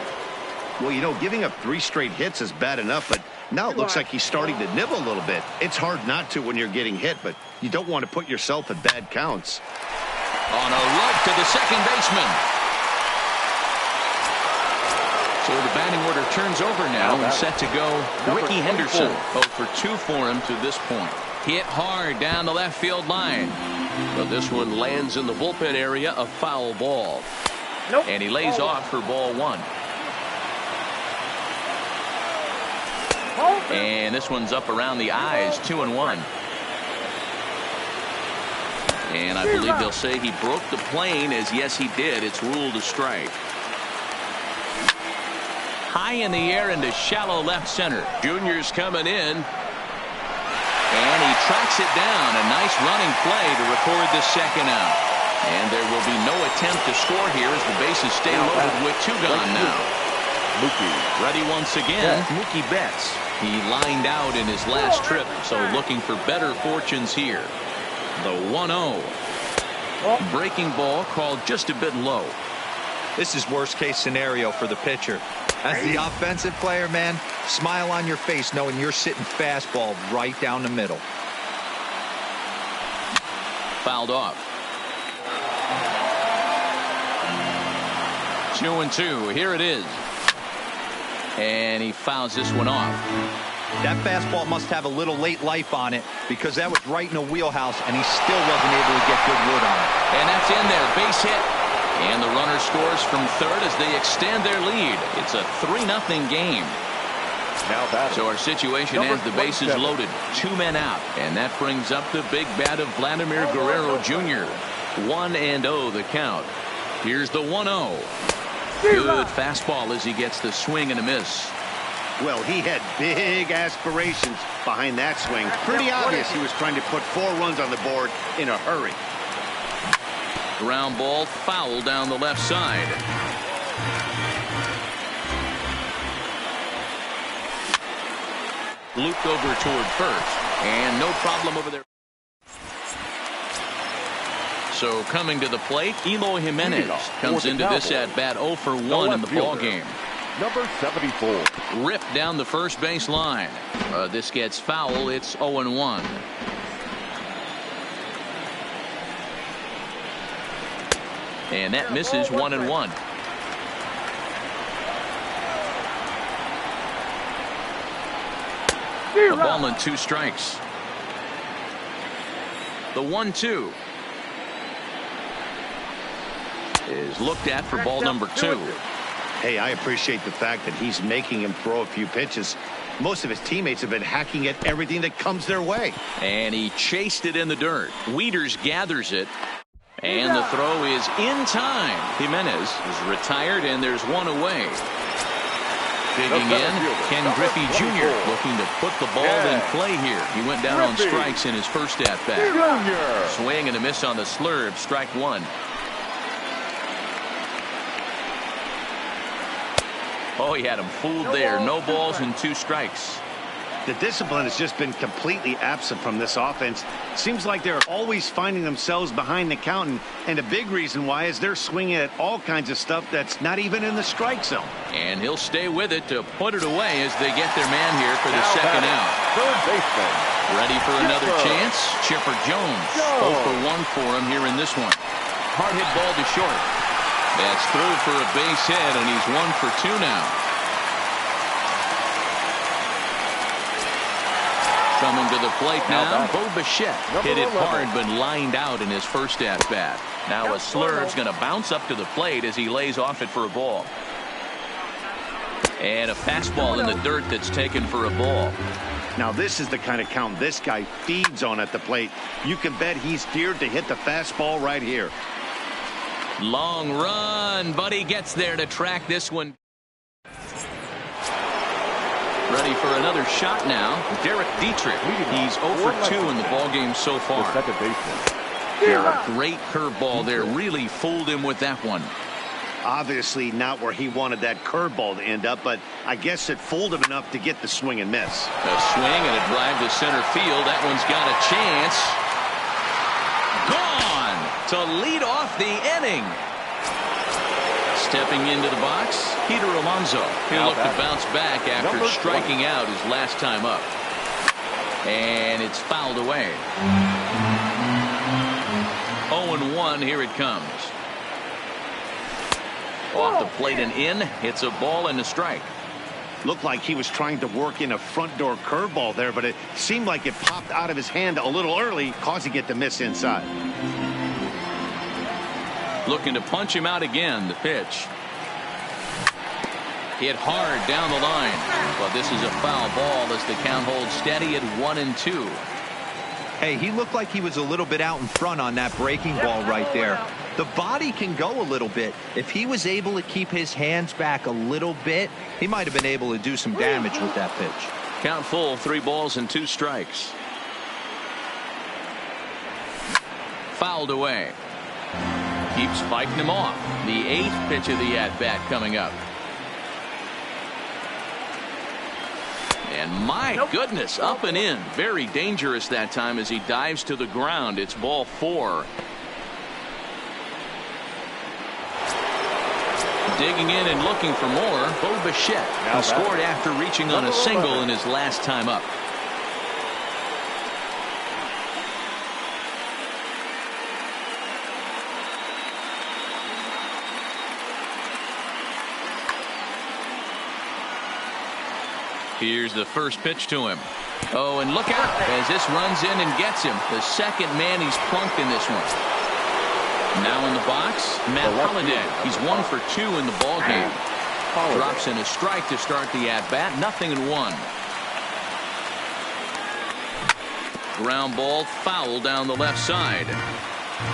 Well, you know, giving up 3 straight hits is bad enough, but now it looks like he's starting to nibble a little bit. It's hard not to when you're getting hit, but you don't want to put yourself at bad counts. On a rope to the second baseman. So the batting order turns over now and set to go. Ricky Henderson, 0 for 2 for him to this point. Hit hard down the left field line. But this one lands in the bullpen area, a foul ball. And he lays off for ball 1. And this one's up around the eyes, 2-1. And I believe they'll say he broke the plane, as yes he did. It's ruled a strike. High in the air into shallow left center. Junior's coming in. And he tracks it down. A nice running play to record the second out. And there will be no attempt to score here as the bases stay loaded with 2 gone now. Mookie. Ready once again, Mookie Betts. He lined out in his last trip, so looking for better fortunes here. The 1-0. Breaking ball called just a bit low. This is worst case scenario for the pitcher. As the offensive player, man, smile on your face knowing you're sitting fastball right down the middle. Fouled off. 2-2. Here it is. And he fouls this one off. That fastball must have a little late life on it because that was right in the wheelhouse and he still wasn't able to get good wood on it. And that's in there. Base hit. And the runner scores from third as they extend their lead. It's a 3-0 game. So our situation as the bases loaded. 2 men out. And that brings up the big bat of Vladimir Guerrero Jr. 1-0 the count. Here's the 1-0. Good fastball as he gets the swing and a miss. Well, he had big aspirations behind that swing. Pretty obvious he was trying to put 4 runs on the board in a hurry. Ground ball foul down the left side. Looped over toward first. And no problem over there. So coming to the plate, Eloy Jimenez comes into this at bat 0 for 1 in the ball game. Number 74. Ripped down the first base line. This gets foul. It's 0-1. And that misses 1-1. A ball and 2 strikes. The 1-2 is looked at for ball number 2. Hey, I appreciate the fact that he's making him throw a few pitches. Most of his teammates have been hacking at everything that comes their way. And he chased it in the dirt. Wieters gathers it. And the throw is in time. Jimenez is retired, and there's 1 away. Digging in, Ken Griffey Jr. looking to put the ball in play here. He went down on strikes in his first at-bat. Swing and a miss on the slurve. Strike 1. Oh, he had him fooled there. No balls and 2 strikes. The discipline has just been completely absent from this offense. Seems like they're always finding themselves behind the count, and a big reason why is they're swinging at all kinds of stuff that's not even in the strike zone. And he'll stay with it to put it away as they get their man here for the second out. Third baseman. Ready for another chance? Chipper Jones. 0 for 1 for him here in this one. Hard hit ball to short. That's through for a base hit, and he's 1 for 2 now. Coming to the plate now, Bo Bichette. Hit it hard, but lined out in his first at-bat. Now a slurve's going to bounce up to the plate as he lays off it for a ball. And a fastball in the dirt that's taken for a ball. Now this is the kind of count this guy feeds on at the plate. You can bet he's geared to hit the fastball right here. Long run, but he gets there to track this one. Ready for another shot now. Derek Dietrich. He's 0 for 2 in the ballgame so far. The second baseman. Great curveball there. Really fooled him with that one. Obviously not where he wanted that curveball to end up, but I guess it fooled him enough to get the swing and miss. A swing and a drive to center field. That one's got a chance. Gone to lead off the inning. Stepping into the box, Peter Alonso. He'll look to bounce back after striking out his last time up. And it's fouled away. 0-1, here it comes. Off the plate and in. It's a ball and a strike. Looked like he was trying to work in a front door curveball there, but it seemed like it popped out of his hand a little early, causing it to miss inside. Looking to punch him out again. The pitch. Hit hard down the line. But this is a foul ball as the count holds steady at 1-2. Hey, he looked like he was a little bit out in front on that breaking ball right there. The body can go a little bit. If he was able to keep his hands back a little bit, he might have been able to do some damage with that pitch. Count full, 3 balls and 2 strikes. Fouled away. Keeps fighting him off. The 8th pitch of the at-bat coming up. And my goodness, up and in. Very dangerous that time as he dives to the ground. It's ball 4. Digging in and looking for more, Bo Bichette, who scored after reaching on a single in his last time up. Here's the first pitch to him. Oh, and look out as this runs in and gets him. The second man he's plunked in this one. Now in the box, Matt Holliday. He's 1 for 2 in the ballgame. Drops in a strike to start the at-bat. 0-1. Ground ball foul down the left side.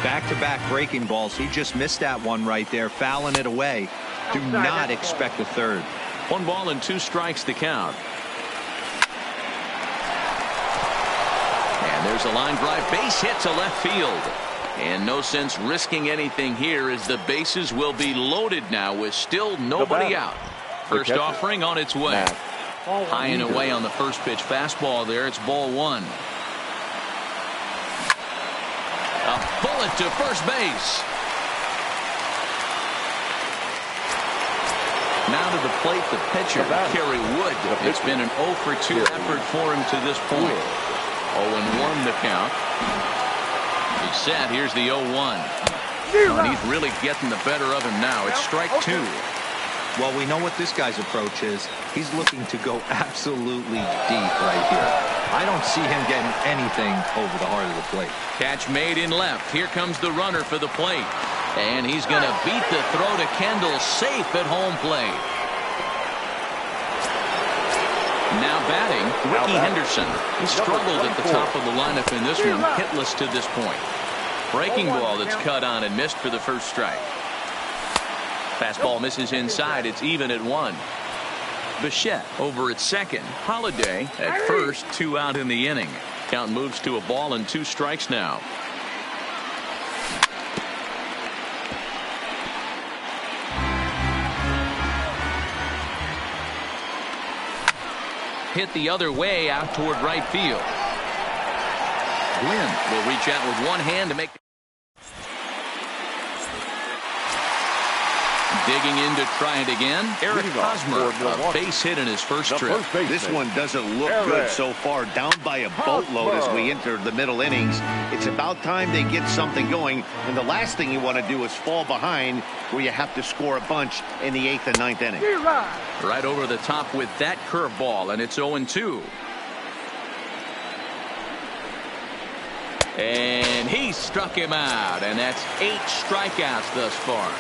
Back-to-back breaking balls. He just missed that one right there, fouling it away. Do not expect a third. 1 ball and 2 strikes to count. And there's a line drive base hit to left field. And no sense risking anything here as the bases will be loaded now with still nobody out. First offering on its way. High and away on the first pitch fastball there. It's ball 1. A bullet to first base. Now to the plate, the pitcher, Kerry Wood. It's been an 0 for 2 effort for him to this point. 0-1 the count. He's set. Here's the 0-1. And he's really getting the better of him now. It's strike 2. Well, we know what this guy's approach is. He's looking to go absolutely deep right here. I don't see him getting anything over the heart of the plate. Catch made in left. Here comes the runner for the plate. And he's going to beat the throw to Kendall, safe at home plate. Now batting, Ricky Henderson. He struggled at the top of the lineup in this one, hitless to this point. Breaking ball that's cut on and missed for the first strike. Fastball misses inside. It's even at 1. Bichette over at second. Holliday at first. 2 out in the inning. Count moves to a ball and 2 strikes now. hit the other way out toward right field. Gwynn will reach out with one hand to make. Digging in to try it again. Eric Hosmer, a base hit in his first trip. This one doesn't look good so far. Down by a boatload as we enter the middle innings. It's about time they get something going. And the last thing you want to do is fall behind where you have to score a bunch in the 8th and 9th inning. Right over the top with that curveball, and it's 0-2. And he struck him out, and that's 8 strikeouts thus far.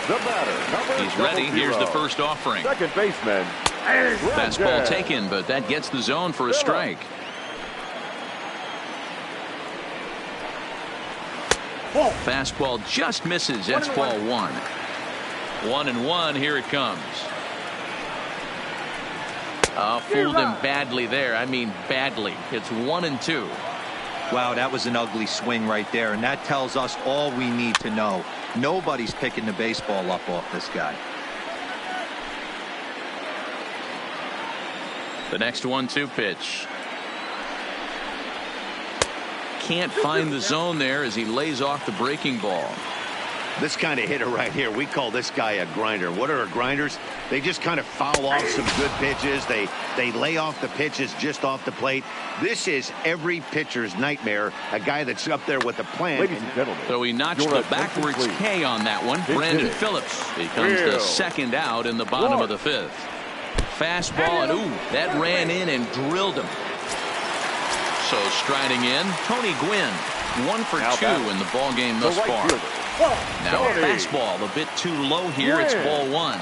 The batter, he's ready. Here's the first offering. Second baseman. Fastball taken, but that gets the zone for a strike. Fastball just misses. That's ball 1. 1-1. Here it comes. Fooled him badly there. I mean badly. It's 1-2. Wow, that was an ugly swing right there, and that tells us all we need to know. Nobody's picking the baseball up off this guy. The next 1-2 pitch. Can't find the zone there as he lays off the breaking ball. This kind of hitter right here, we call this guy a grinder. What are grinders? They just kind of foul off some good pitches. They lay off the pitches just off the plate. This is every pitcher's nightmare, a guy that's up there with a plan. Ladies and gentlemen, so he notched the backwards K on that one. Brandon Phillips becomes the second out in the bottom of the 5th. Fastball, and ooh, that ran in and drilled him. So striding in, Tony Gwynn, 1 for 2 in the ball game thus far. Now a fastball a bit too low here. It's ball 1.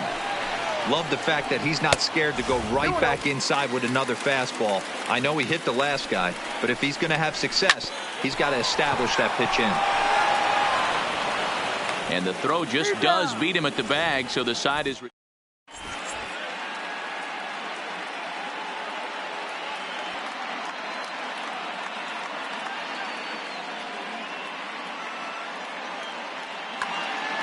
Love the fact that he's not scared to go right back inside with another fastball. I know he hit the last guy, but if he's going to have success, he's got to establish that pitch in. And the throw just does beat him at the bag, so the side is.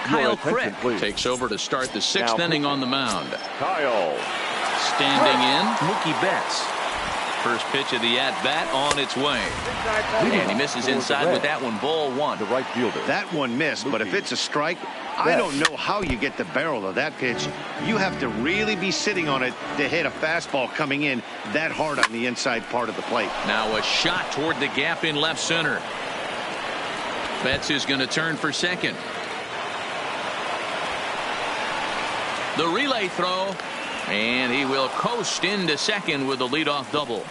Kyle Crick takes over to start the 6th inning on the mound. Kyle. Standing in, Mookie Betts. First pitch of the at-bat on its way. And he misses inside with that one, ball 1. The right fielder. That one missed, but if it's a strike, I don't know how you get the barrel of that pitch. You have to really be sitting on it to hit a fastball coming in that hard on the inside part of the plate. Now a shot toward the gap in left center. Betts is going to turn for second. The relay throw, and he will coast into second with a leadoff double.